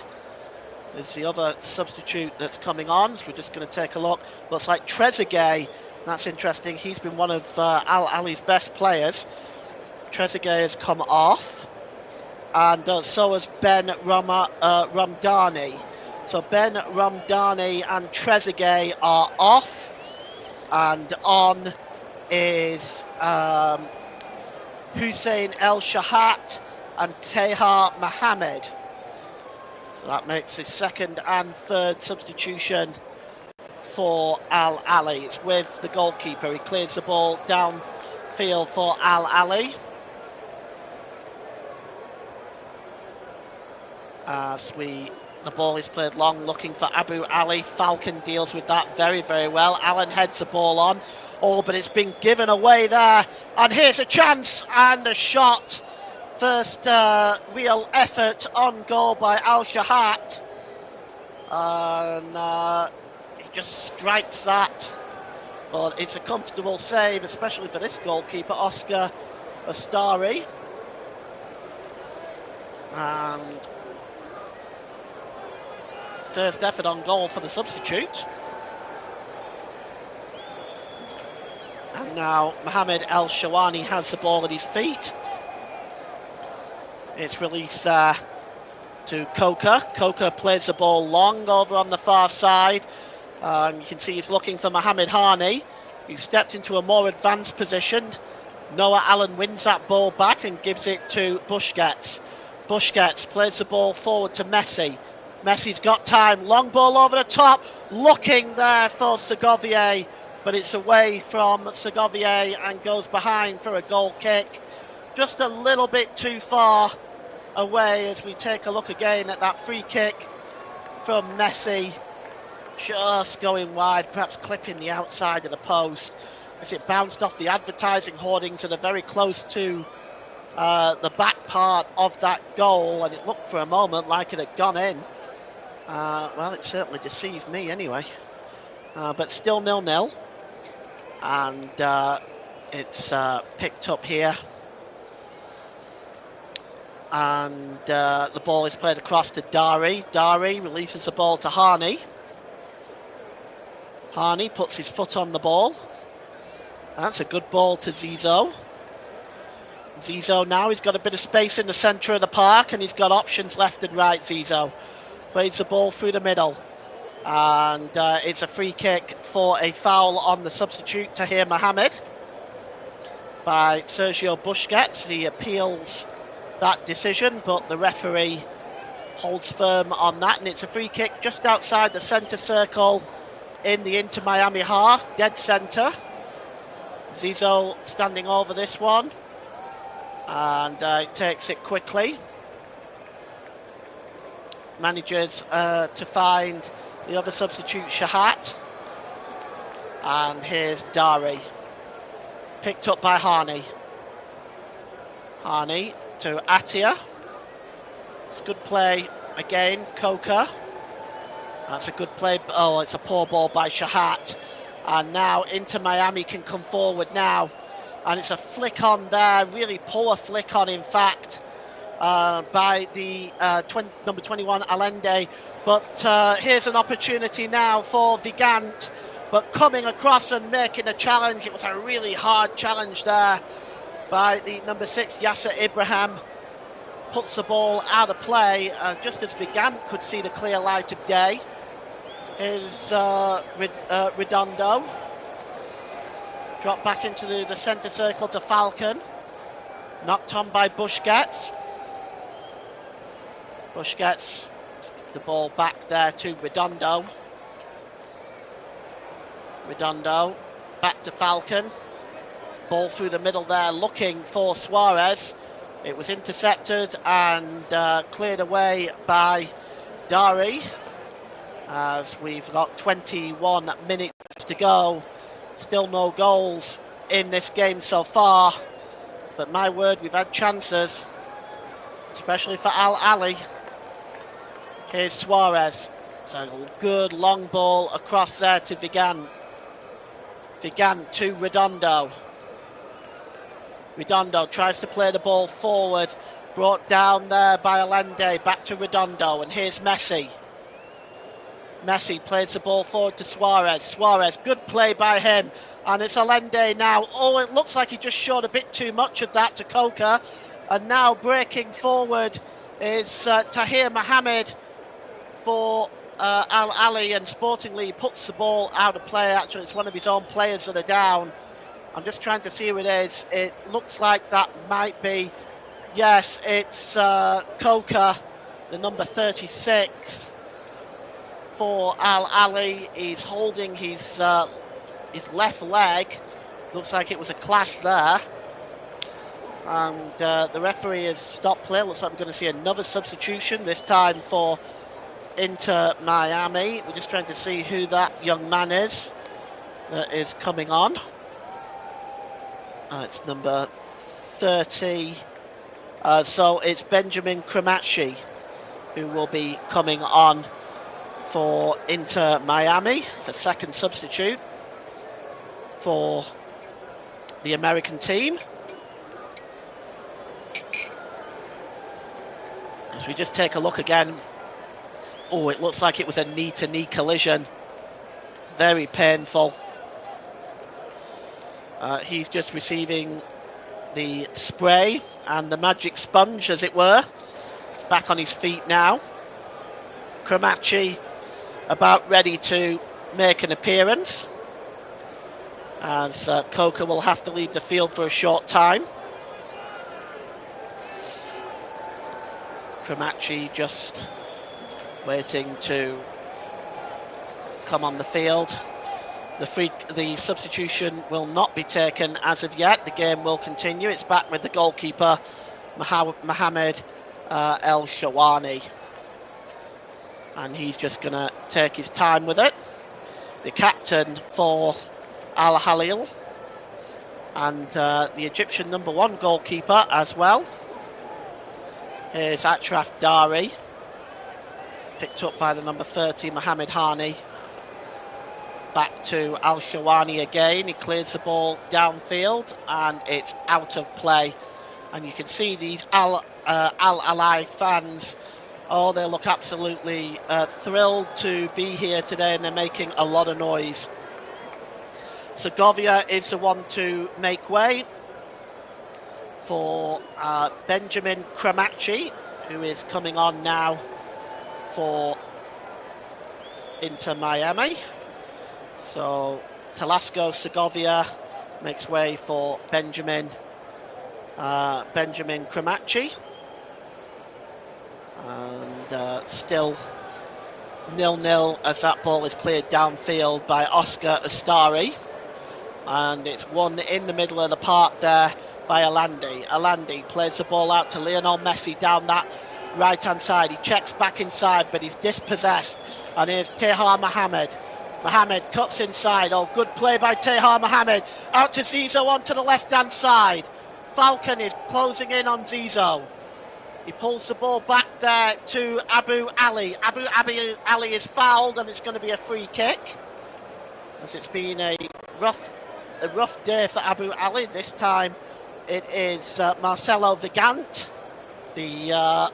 is the other substitute that's coming on. So we're just going to take a look. Looks like Trezeguet. That's interesting. He's been one of Al Ali's best players. Trezeguet has come off, and so has Ben Ramdani. So Ben Ramdani and Trezeguet are off, and on is Hussein El Shahat and Tehar Mohamed. So that makes his second and third substitution for Al Ali. It's with the goalkeeper. He clears the ball downfield for Al Ali. The ball is played long, looking for Abu Ali. Falcon deals with that very, very well. Allen heads the ball on. Oh, but it's been given away there. And here's a chance, and the shot. First real effort on goal by Al Shahat. And he just strikes that. But it's a comfortable save, especially for this goalkeeper, Oscar Astari. And first effort on goal for the substitute. And now Mohamed El Shawani has the ball at his feet. It's released there to Coca. Coca plays the ball long over on the far side. You can see he's looking for Mohamed Hani. He's stepped into a more advanced position. Noah Allen wins that ball back and gives it to Busquets. Busquets plays the ball forward to Messi. Messi's got time. Long ball over the top. Looking there for Segovier, but it's away from Segovier and goes behind for a goal kick. Just a little bit too far away as we take a look again at that free kick from Messi. Just going wide, perhaps clipping the outside of the post as it bounced off the advertising hoardings that are very close to the back part of that goal, and it looked for a moment like it had gone in. Well, it certainly deceived me anyway. But still 0-0, and it's picked up here. And the ball is played across to Dari. Dari releases the ball to Harney. Harney puts his foot on the ball. That's a good ball to Zizou. Zizou now, he's got a bit of space in the centre of the park and he's got options left and right, Zizou. Plays the ball through the middle. And it's a free kick for a foul on the substitute, Tahir Mohamed, by Sergio Busquets. He appeals that decision, but the referee holds firm on that, and it's a free kick just outside the centre circle in the Inter Miami half, dead centre. Zizou standing over this one, and takes it quickly. Manages to find the other substitute, Shahat. And here's Dari. Picked up by Harney. Harney to Atia. It's good play again, Coca. That's a good play. Oh, it's a poor ball by Shahat. And now Inter Miami can come forward now. And it's a flick on there, really poor flick on, in fact, by the number 21, Allende. But here's an opportunity now for Vigant. But coming across and making a challenge. It was a really hard challenge there by the number 6, Yasser Ibrahim. Puts the ball out of play, just as Vigant could see the clear light of day. Is Redondo. Dropped back into the centre circle to Falcon. Knocked on by Busquets. Busquets, the ball back there to Redondo. Redondo, back to Falcon. Ball through the middle there, looking for Suarez. It was intercepted and cleared away by Dari. As we've got 21 minutes to go. Still no goals in this game so far. But my word, we've had chances, especially for Al Ali. Here's Suarez. It's a good long ball across there to Vigant. Vigant to Redondo. Redondo tries to play the ball forward. Brought down there by Allende. Back to Redondo. And here's Messi. Messi plays the ball forward to Suarez. Suarez, good play by him. And it's Allende now. Oh, it looks like he just showed a bit too much of that to Coca. And now breaking forward is Tahir Mohamed for Al Ali, and Sportingly puts the ball out of play. Actually, it's one of his own players that are down. I'm just trying to see who it is. It looks like that might be, yes, it's Coca, the number 36 for Al Ali. He's holding his left leg. Looks like it was a clash there. And the referee has stopped play. Looks like we're going to see another substitution, this time for Inter Miami. We're just trying to see who that young man is that is coming on. It's number 30. So it's Benjamin Cremacci who will be coming on for Inter Miami. It's a second substitute for the American team. As we just take a look again. Oh, it looks like it was a knee-to-knee collision. Very painful. He's just receiving the spray and the magic sponge, as it were. He's back on his feet now. Cremacci about ready to make an appearance, as Coca will have to leave the field for a short time. Cremacci just waiting to come on the field. The substitution will not be taken as of yet. The game will continue. It's back with the goalkeeper, Mohamed El Shawani. And he's just going to take his time with it. The captain for Al Halil. And the Egyptian #1 goalkeeper as well. Here's Achraf Dari. Picked up by the number 30, Mohamed Hani. Back to Al Shawani again. He clears the ball downfield and it's out of play. And you can see these Al Ahly fans. Oh, they look absolutely thrilled to be here today, and they're making a lot of noise. Segovia is the one to make way for Benjamin Kramachi, who is coming on now for Inter Miami. So Talasco Segovia makes way for Benjamin Kramachi. And still 0-0 as that ball is cleared downfield by Oscar Astari. And it's one in the middle of the park there by Alandi. Alandi plays the ball out to Lionel Messi down that right-hand side. He checks back inside, but he's dispossessed. And here's Tehar Mohamed. Mohamed cuts inside. Oh, good play by Tehar Mohamed. Out to Zizou onto the left-hand side. Falcon is closing in on Zizou. He pulls the ball back there to Abu Ali. Abu Ali is fouled, and it's going to be a free kick. As it's been a rough day for Abu Ali. This time it is Marcelo Vigant, the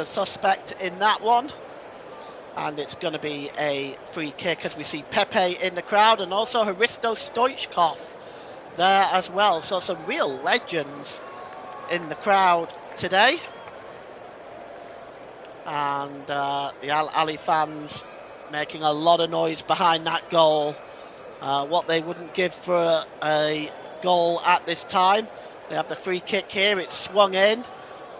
suspect in that one. And it's going to be a free kick as we see Pepe in the crowd and also Hristo Stoichkov there as well. So some real legends in the crowd today. And the Al Ahly fans making a lot of noise behind that goal. What they wouldn't give for a goal at this time. They have the free kick here. It's swung in,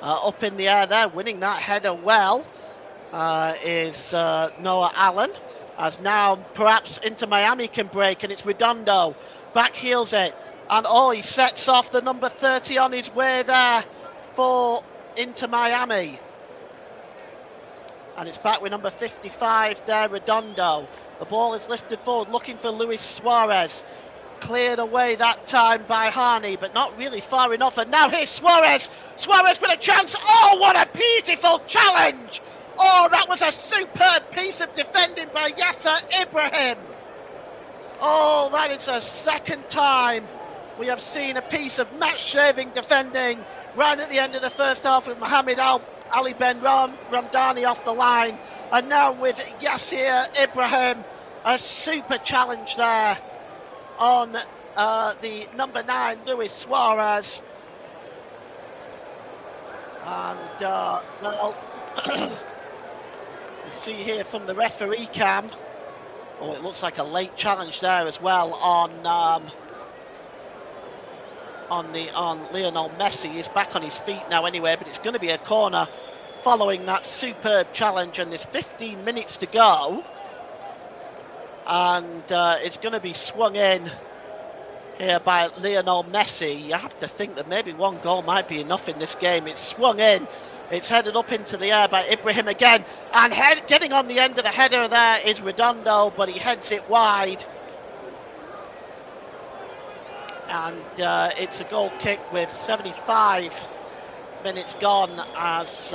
up in the air there, winning that header well. Is Noah Allen, as now perhaps Inter Miami can break, and it's Redondo, back heels it, and oh, he sets off the number 30 on his way there for Inter Miami. And it's back with number 55 there, Redondo. The ball is lifted forward, looking for Luis Suarez. Cleared away that time by Hani, but not really far enough. And now here's Suarez. Suarez with a chance. Oh, what a beautiful challenge! Oh, that was a superb piece of defending by Yasser Ibrahim. Oh, that is the second time we have seen a piece of match-saving defending right at the end of the first half with Mohamed Ali Ben Ramdani off the line. And now with Yasser Ibrahim, a super challenge there on the number 9, Luis Suarez. And, well... You see here from the referee cam, oh, it looks like a late challenge there as well on Lionel Messi. He's back on his feet now anyway, but it's going to be a corner following that superb challenge, and there's 15 minutes to go, and it's going to be swung in here by Lionel Messi. You have to think that maybe one goal might be enough in this game. It's swung in. It's headed up into the air by Ibrahim again. And getting on the end of the header there is Redondo, but he heads it wide. And it's a goal kick with 75 minutes gone, as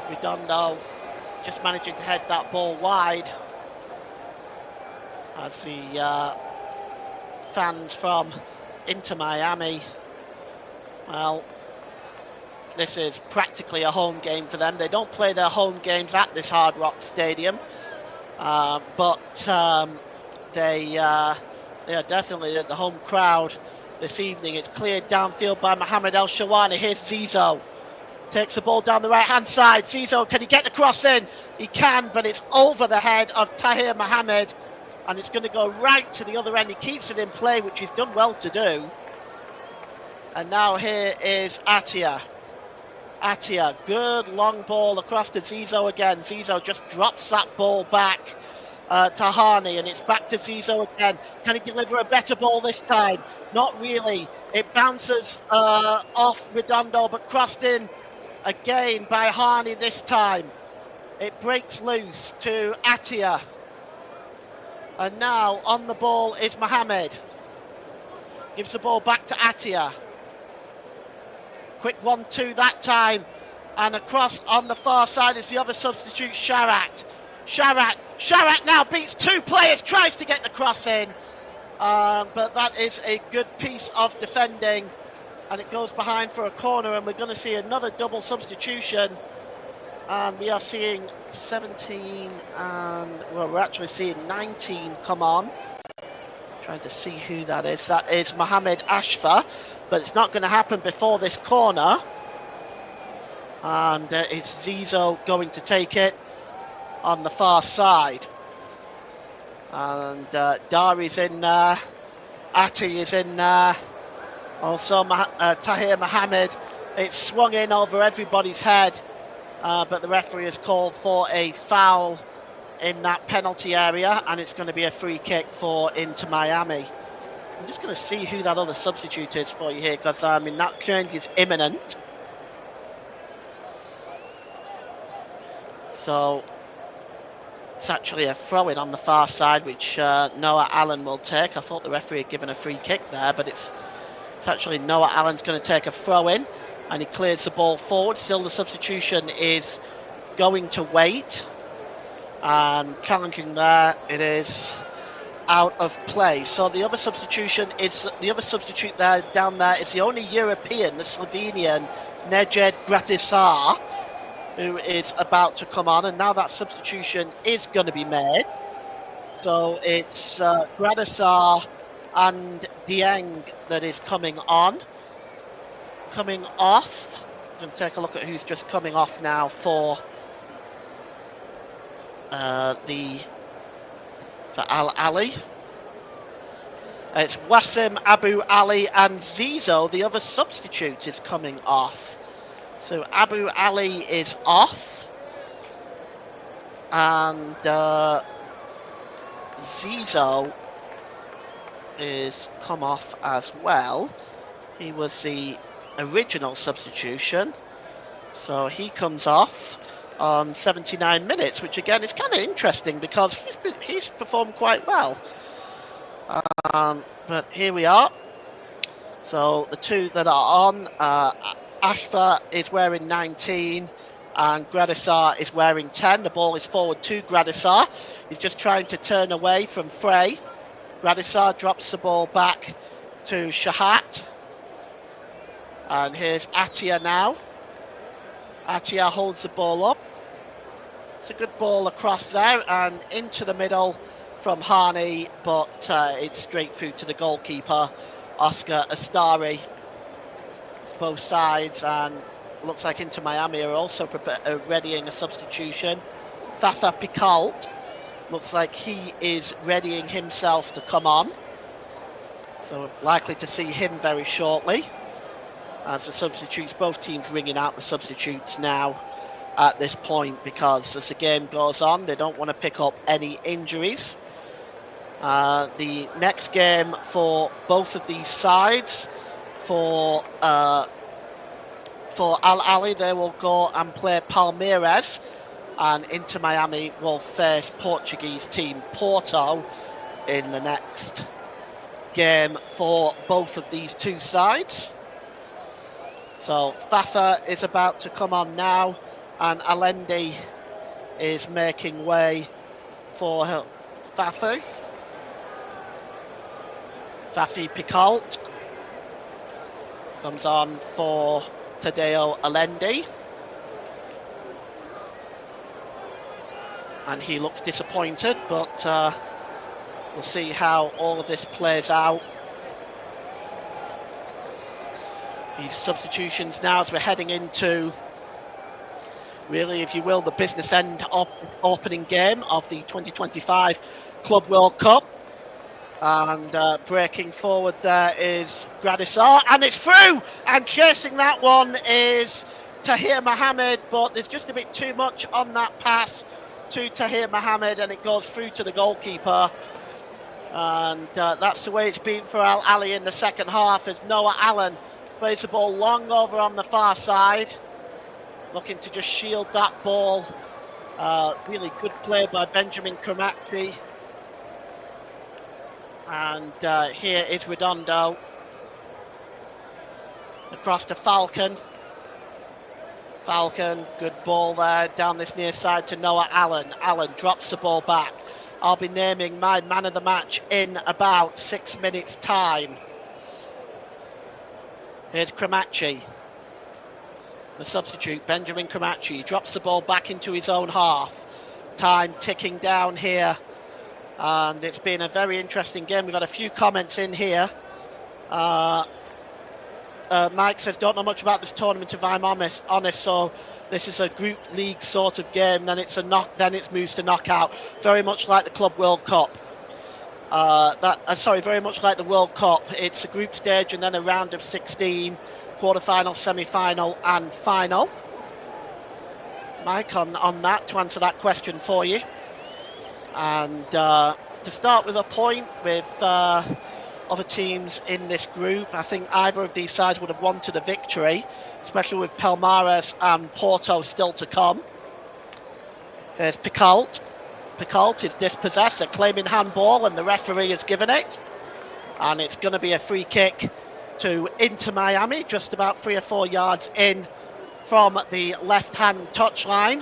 Redondo just managing to head that ball wide. As the fans from Inter Miami, well, this is practically a home game for them. They don't play their home games at this Hard Rock Stadium, but they are definitely the home crowd this evening. It's cleared downfield by Mohamed El Shawani. Here's Zizou. Takes the ball down the right-hand side. Zizou, can he get the cross in? He can, but it's over the head of Tahir Mohamed, and it's going to go right to the other end. He keeps it in play, which he's done well to do. And now here is Atia. Good long ball across to Zizou again. Zizou just drops that ball back Tahani, and it's back to Zizo again. Can he deliver a better ball this time? Not really. It bounces off Redondo, but crossed in again by Hani this time. It breaks loose to Atia. And now on the ball is Mohamed. Gives the ball back to Atia. Quick 1-2 that time. And across on the far side is the other substitute, Sharat. Sharat now beats two players, tries to get the cross in. But that is a good piece of defending. And it goes behind for a corner, and we're going to see another double substitution. And we are seeing 17 and, well, we're actually seeing 19 come on. Trying to see who that is. That is Mohamed Ashfa, but it's not going to happen before this corner. And it's Zizo going to take it on the far side. And Dari's in there. Ati is in there. Also Tahir Mohamed. It's swung in over everybody's head. But the referee has called for a foul in that penalty area, and it's going to be a free kick for Inter Miami. I'm just going to see who that other substitute is for you here, because I mean that change is imminent. So it's actually a throw-in on the far side, which Noah Allen will take. I thought the referee had given a free kick there, but it's actually Noah Allen's going to take a throw-in, and he clears the ball forward. Still the substitution is going to wait. And challenging there, it is out of play. So the other substitute there down there is the only European, the Slovenian Nedjed Gratisar, who is about to come on, and now that substitution is going to be made. So it's Gratisar and Dieng that is coming on. Coming off. I'm going to take a look at who's just coming off now for Al Ali. It's Wassim, Abu Ali and Zizo, the other substitute, is coming off. So Abu Ali is off, and Zizo is come off as well. He was the original substitution, so he comes off on 79 minutes, which again is kind of interesting because he's performed quite well. But here we are. So the two that are on, Ashfa is wearing 19 and Gradisar is wearing 10. The ball is forward to Gradisar. He's just trying to turn away from Frey. Gradisar drops the ball back to Shahat. And here's Atia now. Atia holds the ball up. It's a good ball across there and into the middle from Hani, but it's straight through to the goalkeeper, Oscar Astari. It's both sides, and looks like Inter Miami are also readying a substitution. Fafa Picalt looks like he is readying himself to come on. So likely to see him very shortly. As the substitutes, both teams ringing out the substitutes now at this point, because as the game goes on, they don't want to pick up any injuries. The next game for both of these sides, for Al Ali, they will go and play Palmeiras, and Inter Miami will face Portuguese team Porto in the next game for both of these two sides. So Fafa is about to come on now, and Alendi is making way for Fafi. Fafi Picalt comes on for Tadeo Alendi. And he looks disappointed, but we'll see how all of this plays out. These substitutions now, as we're heading into, really, if you will, the business end of the opening game of the 2025 Club World Cup. And breaking forward there is Gradisar, and it's through! And chasing that one is Tahir Mohamed, but there's just a bit too much on that pass to Tahir Mohammed, and it goes through to the goalkeeper. And that's the way it's been for Al Ahly in the second half, as Noah Allen plays the ball long over on the far side, looking to just shield that ball. Really good play by Benjamin Commenttary. And here is Redondo. Across to Falcon. Falcon, good ball there, down this near side to Noah Allen. Allen drops the ball back. I'll be naming my man of the match in about 6 minutes' time. Here's Commenttary. The substitute, Benjamin Commenttary, drops the ball back into his own half. Time ticking down here. And it's been a very interesting game. We've had a few comments in here. Mike says, don't know much about this tournament if I'm honest, so this is a group league sort of game, then it's moves to knockout, very much like the Club World Cup. Very much like the World Cup. It's a group stage and then a round of 16, quarter-final, semi-final and final. Mike on that, to answer that question for you. And to start with a point with other teams in this group, I think either of these sides would have wanted a victory, especially with Palmeiras and Porto still to come. There's Picault. Picault is dispossessed, a claiming handball, and the referee has given it. And it's going to be a free kick to Inter Miami, just about 3 or 4 yards in from the left-hand touchline.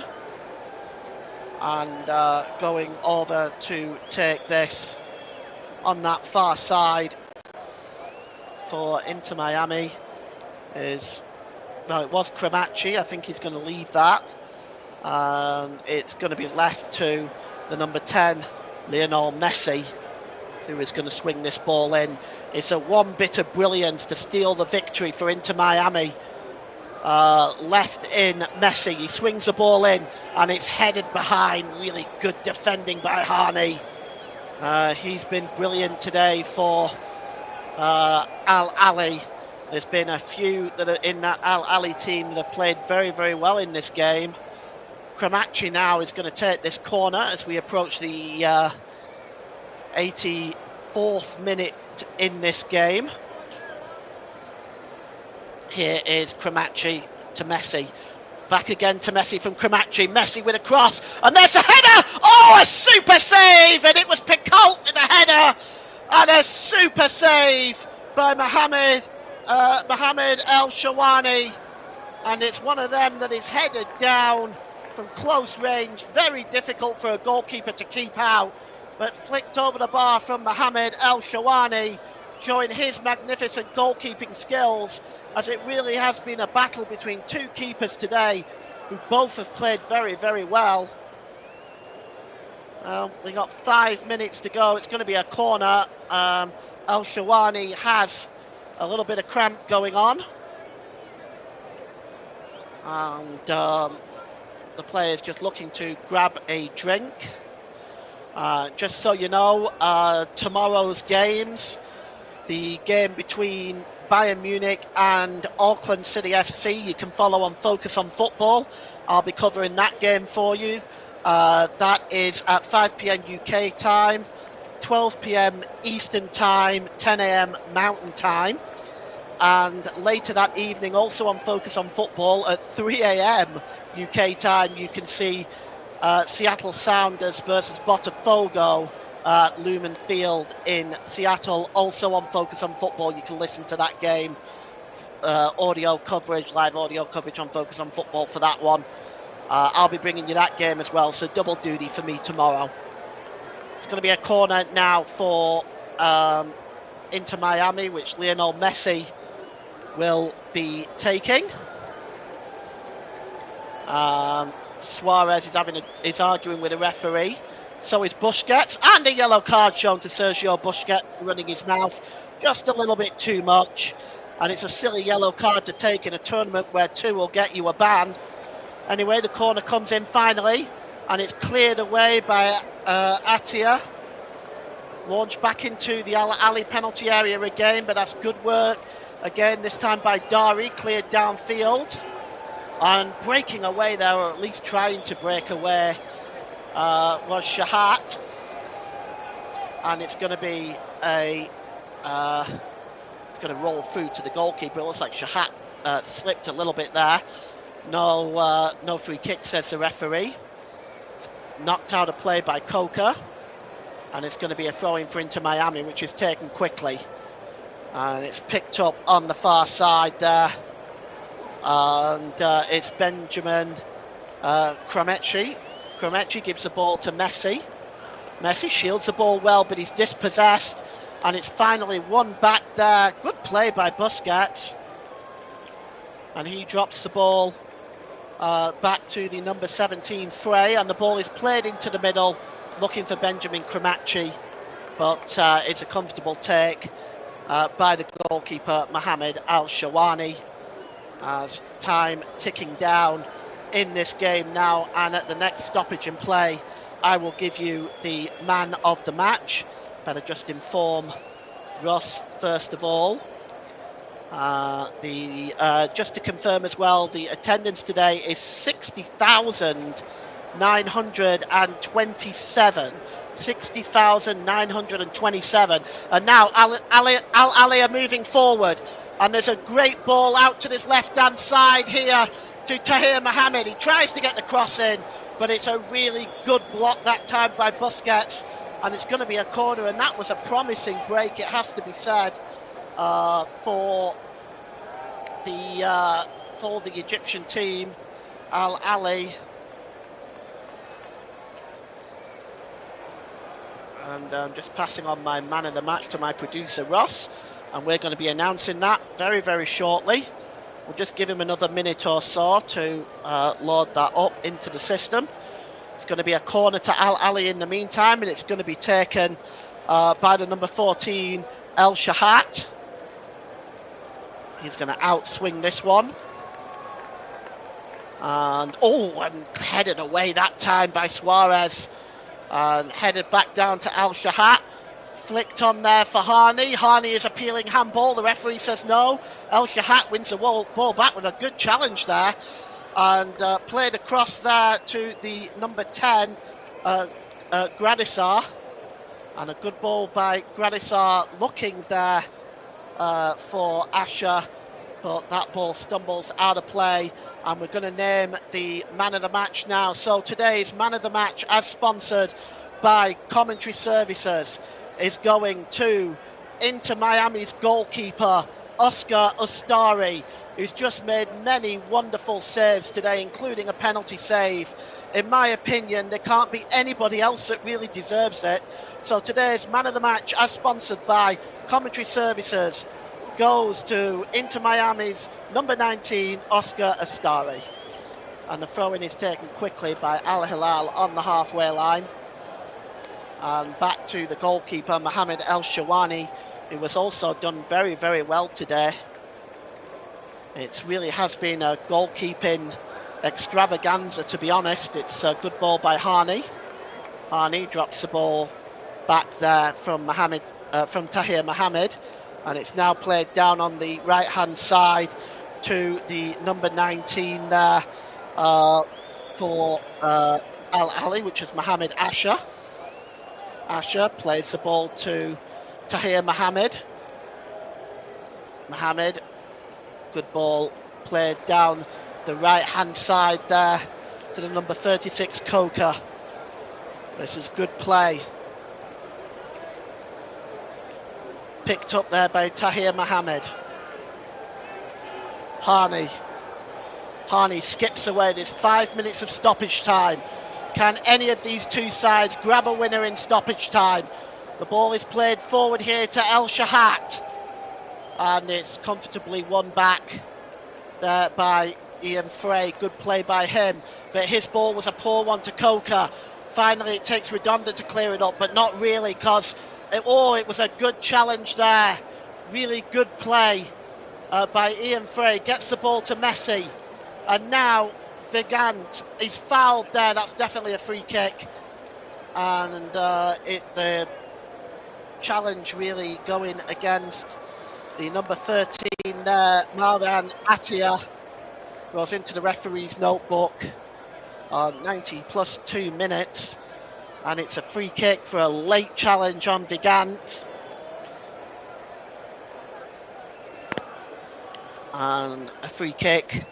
And going over to take this on that far side for Inter Miami it was Commenttary. I think he's going to leave that. It's going to be left to the number 10, Lionel Messi, who is going to swing this ball in. It's a one bit of brilliance to steal the victory for Inter Miami. Left in Messi, he swings the ball in and it's headed behind. Really good defending by Hani. He's been brilliant today for Al Ahly. There's been a few that are in that Al Ahly team that have played very, very well in this game. Commenttary now is going to take this corner as we approach the 84th minute in this game. Here is Commenttary to Messi. Back again to Messi from Commenttary. Messi with a cross. And there's a header! Oh, a super save! And it was Picault with a header. And a super save by Mohamed El Shawani. And it's one of them that is headed down from close range. Very difficult for a goalkeeper to keep out. But flicked over the bar from Mohamed El Shawani, showing his magnificent goalkeeping skills, as it really has been a battle between two keepers today who both have played very, very well. We got 5 minutes to go. It's going to be a corner. El Shawani has a little bit of cramp going on. And the player's just looking to grab a drink. Just so you know, tomorrow's games, the game between Bayern Munich and Auckland City FC, you can follow on Focus on Football. I'll be covering that game for you. That is at 5 p.m. UK time, 12 p.m. Eastern time, 10 a.m. Mountain time. And later that evening, also on Focus on Football at 3 a.m. UK time, you can see Seattle Sounders versus Botafogo at Lumen Field in Seattle. Also on Focus on Football, you can listen to that game. Audio coverage, live audio coverage on Focus on Football for that one. I'll be bringing you that game as well, so double duty for me tomorrow. It's going to be a corner now for Inter Miami, which Lionel Messi will be taking. Suarez is arguing with a referee. So is Busquets, and a yellow card shown to Sergio Busquets, running his mouth just a little bit too much. And it's a silly yellow card to take in a tournament where 2 will get you a ban. Anyway, the corner comes in finally, and it's cleared away by Atia. Launched back into the Al Ahly penalty area again, but that's good work. Again, this time by Dari, cleared downfield. And breaking away there, or at least trying to break away, was Shahat, and it's going to be a it's going to roll through to the goalkeeper. It looks like Shahat slipped a little bit there. No free kick, says the referee. It's knocked out of play by Coker, and it's going to be a throw-in for Inter Miami, which is taken quickly, and it's picked up on the far side there, and it's Benjamin Commenttary. Commenttary gives the ball to Messi. Messi shields the ball well, but he's dispossessed, and it's finally won back there. Good play by Busquets, and he drops the ball back to the number 17 Frey, and the ball is played into the middle, looking for Benjamin Commenttary, but it's a comfortable take by the goalkeeper Mohamed Al Shawani, as time ticking down in this game now, and at the next stoppage in play I will give you the man of the match. Better just inform Russ first of all. Just to confirm as well, the attendance today is 60,927. 60,927. And now Al Ahly are moving forward, and there's a great ball out to this left-hand side here to Tahir Mohamed. He tries to get the cross in, but it's a really good block that time by Busquets, and it's going to be a corner, and that was a promising break, it has to be said, for the Egyptian team, Al Ahly. And I'm just passing on my man of the match to my producer Ross, and we're going to be announcing that very, very shortly. We'll just give him another minute or so to load that up into the system. It's going to be a corner to Al Ahly in the meantime, and it's going to be taken by the number 14 El Shahat. He's going to outswing this one, and headed away that time by Suarez, and headed back down to Al Shahat. Flicked on there for Hani. Hani is appealing handball. The referee says no. El Shahat wins the ball back with a good challenge there, and played across there to the number 10, Gradisar, and a good ball by Gradisar, looking there for Asher, but that ball stumbles out of play, and we're going to name the man of the match now. So today's man of the match, as sponsored by Commentary Services, is going to Inter Miami's goalkeeper Oscar Ustari, who's just made many wonderful saves today, including a penalty save. In my opinion, there can't be anybody else that really deserves it. So today's man of the match, as sponsored by Commentary Services, goes to Inter Miami's number 19, Oscar Ustari. And the throw-in is taken quickly by Al Hilal on the halfway line. And back to the goalkeeper, Mohamed El Shawani, who was also done very, very well today. It really has been a goalkeeping extravaganza, to be honest. It's a good ball by Hani. Hani drops the ball back there from Tahir Mohamed, and it's now played down on the right-hand side to the number 19 there for Al Ahly, which is Mohamed Asher. Asher plays the ball to Tahir Mohamed. Mohamed, good ball played down the right-hand side there to the number 36, Coker. This is good play. Picked up there by Tahir Mohamed. Hani skips away. There's 5 minutes of stoppage time. Can any of these two sides grab a winner in stoppage time? The ball is played forward here to El Shahat, and it's comfortably won back there by Ian Frey. Good play by him, but his ball was a poor one to Coker. Finally, it takes Redonda to clear it up, but not really, because it was a good challenge there. Really good play by Ian Frey. Gets the ball to Messi, and now Vigant is fouled there. That's definitely a free kick, and the challenge really going against the number 13 there, Marwan Attia, goes into the referee's notebook on 90 plus 2 minutes. And it's a free kick for a late challenge on Vigant. And a free kick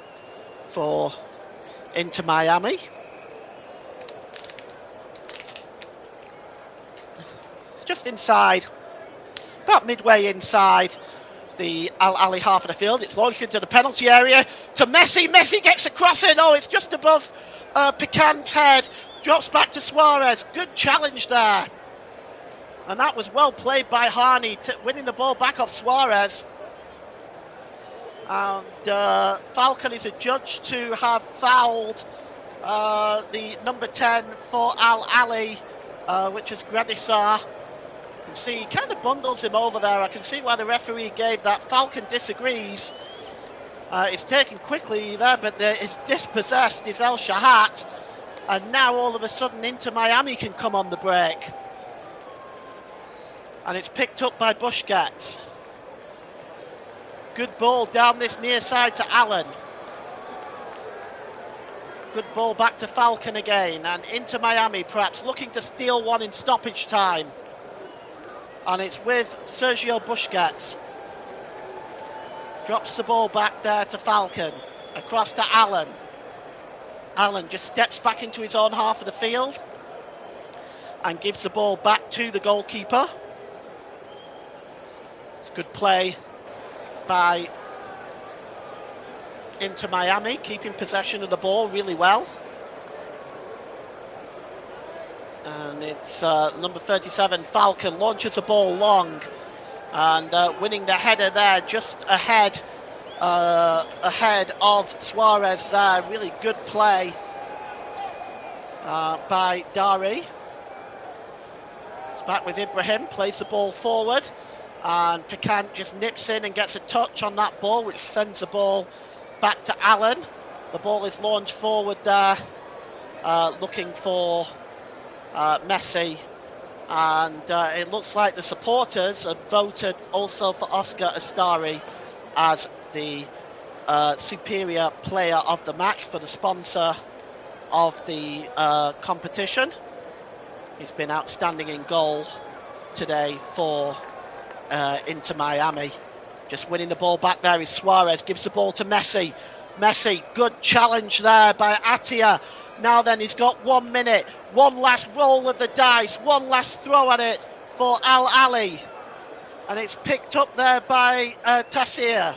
for Inter Miami. It's just inside, about midway inside the Al Ahly half of the field. It's launched into the penalty area to Messi. Messi gets a cross in. Oh, it's just above Picant's head. Drops back to Suarez. Good challenge there. And that was well played by Hani, winning the ball back off Suarez. And Falcon is adjudged to have fouled the number 10 for Al Ahly, which is Gradisar. You can see he kind of bundles him over there. I can see why the referee gave that. Falcon disagrees. It's taken quickly there, but is dispossessed is El Shahat. And now all of a sudden Inter Miami can come on the break. And it's picked up by Busquets. Good ball down this near side to Allen. Good ball back to Falcon again. And Inter Miami perhaps looking to steal one in stoppage time. And it's with Sergio Busquets. Drops the ball back there to Falcon. Across to Allen. Allen just steps back into his own half of the field. And gives the ball back to the goalkeeper. It's good play by Inter Miami, keeping possession of the ball really well. And it's number 37, Falcon, launches the ball long. And winning the header there, just ahead of Suarez there. Really good play by Dari. It's back with Ibrahim, plays the ball forward. And Picant just nips in and gets a touch on that ball, which sends the ball back to Allen. The ball is launched forward there, looking for Messi. And it looks like the supporters have voted also for Oscar Astari as the superior player of the match, for the sponsor of the competition. He's been outstanding in goal today for Inter Miami. Just winning the ball back there is Suarez, gives the ball to Messi. Messi, good challenge there by Atia. Now then, he's got 1 minute, one last roll of the dice, one last throw at it for Al Ahly. And it's picked up there by Tassir.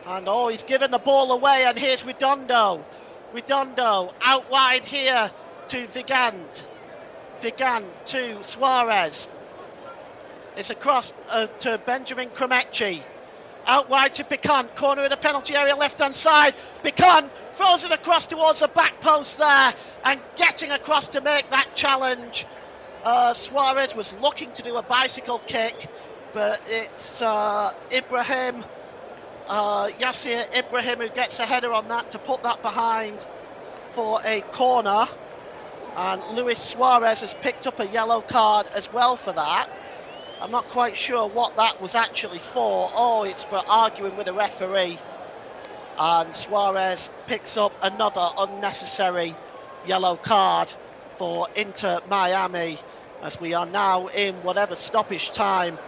And oh, he's given the ball away, and here's Redondo. Redondo out wide here to Vigant. Vigant to Suarez. It's across to Benjamin Cromechi. Out wide to Picant, corner of the penalty area, left-hand side. Picant throws it across towards the back post there, and getting across to make that challenge. Suarez was looking to do a bicycle kick, but it's Ibrahim, Yasir Ibrahim, who gets a header on that to put that behind for a corner. And Luis Suarez has picked up a yellow card as well for that. I'm not quite sure what that was actually for. Oh, it's for arguing with a referee. And Suarez picks up another unnecessary yellow card for Inter Miami, as we are now in whatever stoppage time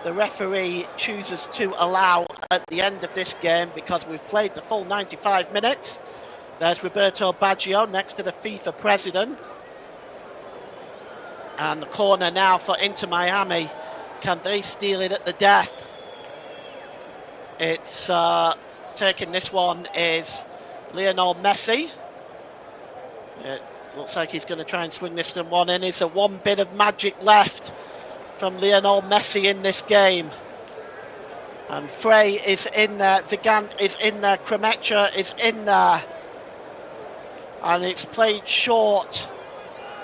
the referee chooses to allow at the end of this game, because we've played the full 95 minutes. There's Roberto Baggio next to the FIFA president. And the corner now for Inter Miami. Can they steal it at the death? It's taking this one is Lionel Messi. It looks like he's going to try and swing this one in. It's a one bit of magic left from Lionel Messi in this game. And Frey is in there, Vigant is in there, Cremecha is in there. And it's played short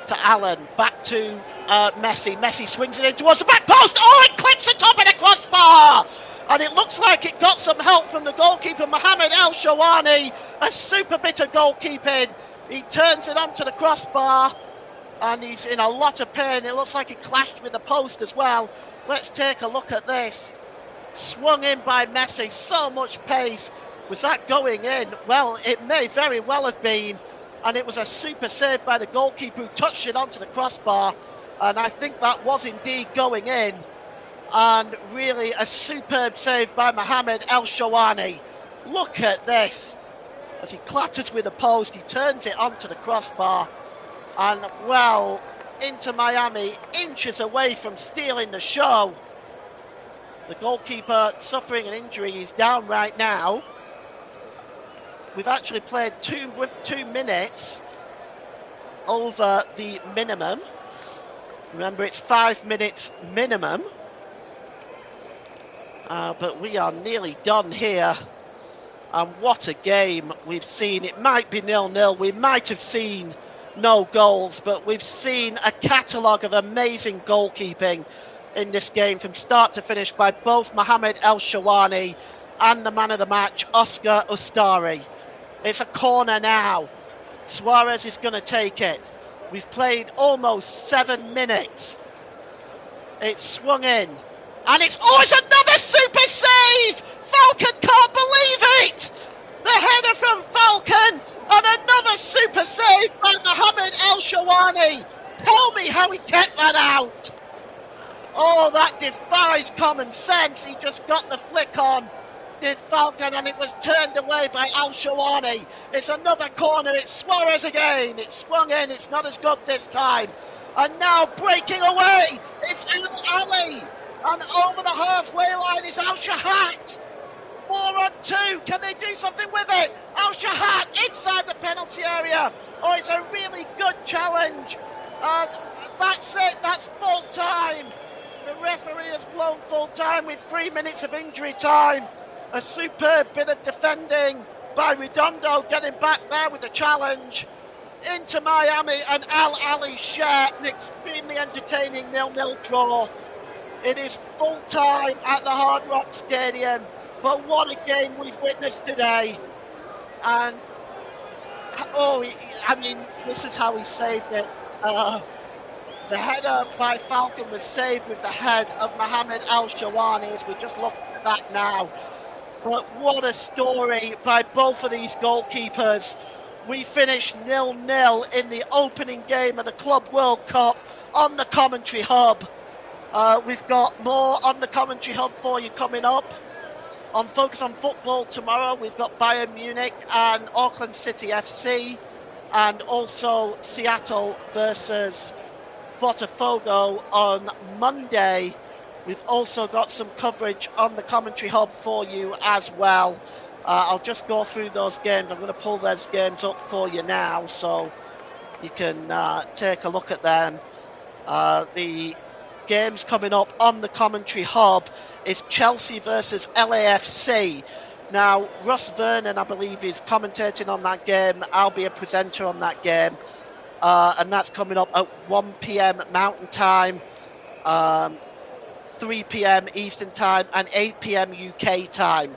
to Allen, back to Messi. Messi swings it in towards the back post. Oh, it clips the top of the crossbar! And it looks like it got some help from the goalkeeper, Mohamed El Shawani. A super bit of goalkeeping. He turns it onto the crossbar, and he's in a lot of pain. It looks like it clashed with the post as well. Let's take a look at this. Swung in by Messi, so much pace. Was that going in? Well, it may very well have been. and it was a super save by the goalkeeper who touched it onto the crossbar, and I think that was indeed going in. And really a superb save by Mohamed El Shawani. Look at this. As he clatters with the post, he turns it onto the crossbar. And, well, Inter Miami inches away from stealing the show. The goalkeeper suffering an injury. He's down right now. We've actually played two minutes over the minimum. Remember, it's 5 minutes minimum. But we are nearly done here. And what a game we've seen. It might be 0-0. We might have seen no goals, but we've seen a catalogue of amazing goalkeeping in this game from start to finish by both Mohamed El Shawani and the man of the match, Oscar Ustari. It's a corner now. Suarez is going to take it. We've played almost 7 minutes. It's swung in. And it's another super save! Falcon can't believe it! The header from Falcon and another super save by Mohamed El Shawani. Tell me how he kept that out. Oh, that defies common sense. He just got the flick on, did Falcon, and it was turned away by El Shawani. It's another corner. It's Suarez again. It's swung in. It's not as good this time. And now breaking away is Ahly. And over the halfway line is Al Shahat. 4-on-2. Can they do something with it? Al Shahat inside the penalty area. Oh, it's a really good challenge. And that's it. That's full time. The referee has blown full time with 3 minutes of injury time. A superb bit of defending by Redondo, getting back there with the challenge. Inter Miami and Al Ahly share an extremely entertaining 0-0 draw. It is full time at the Hard Rock Stadium, but what a game we've witnessed today. And, I mean, this is how he saved it. The header by Falcon was saved with the head of Mohamed El Shawani, as we just look at that now. But what a story by both of these goalkeepers. We finished 0-0 in the opening game of the Club World Cup on the Commentary Hub. We've got more on the Commentary Hub for you coming up. On Focus on Football tomorrow, we've got Bayern Munich and Auckland City FC, and also Seattle versus Botafogo on Monday. We've also got some coverage on the Commentary Hub for you as well. I'll just go through those games. I'm going to pull those games up for you now so you can take a look at them. The games coming up on the Commentary Hub is Chelsea versus LAFC. Now, Russ Vernon, I believe, is commentating on that game. I'll be a presenter on that game. And that's coming up at 1 p.m. Mountain Time, 3 p.m. Eastern Time, and 8 p.m. UK Time.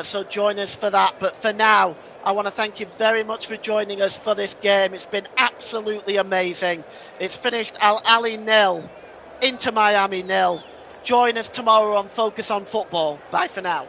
So join us for that. But for now, I want to thank you very much for joining us for this game. It's been absolutely amazing. It's finished Al Ahly 0, Inter Miami 0. Join us tomorrow on Focus on Football. Bye for now.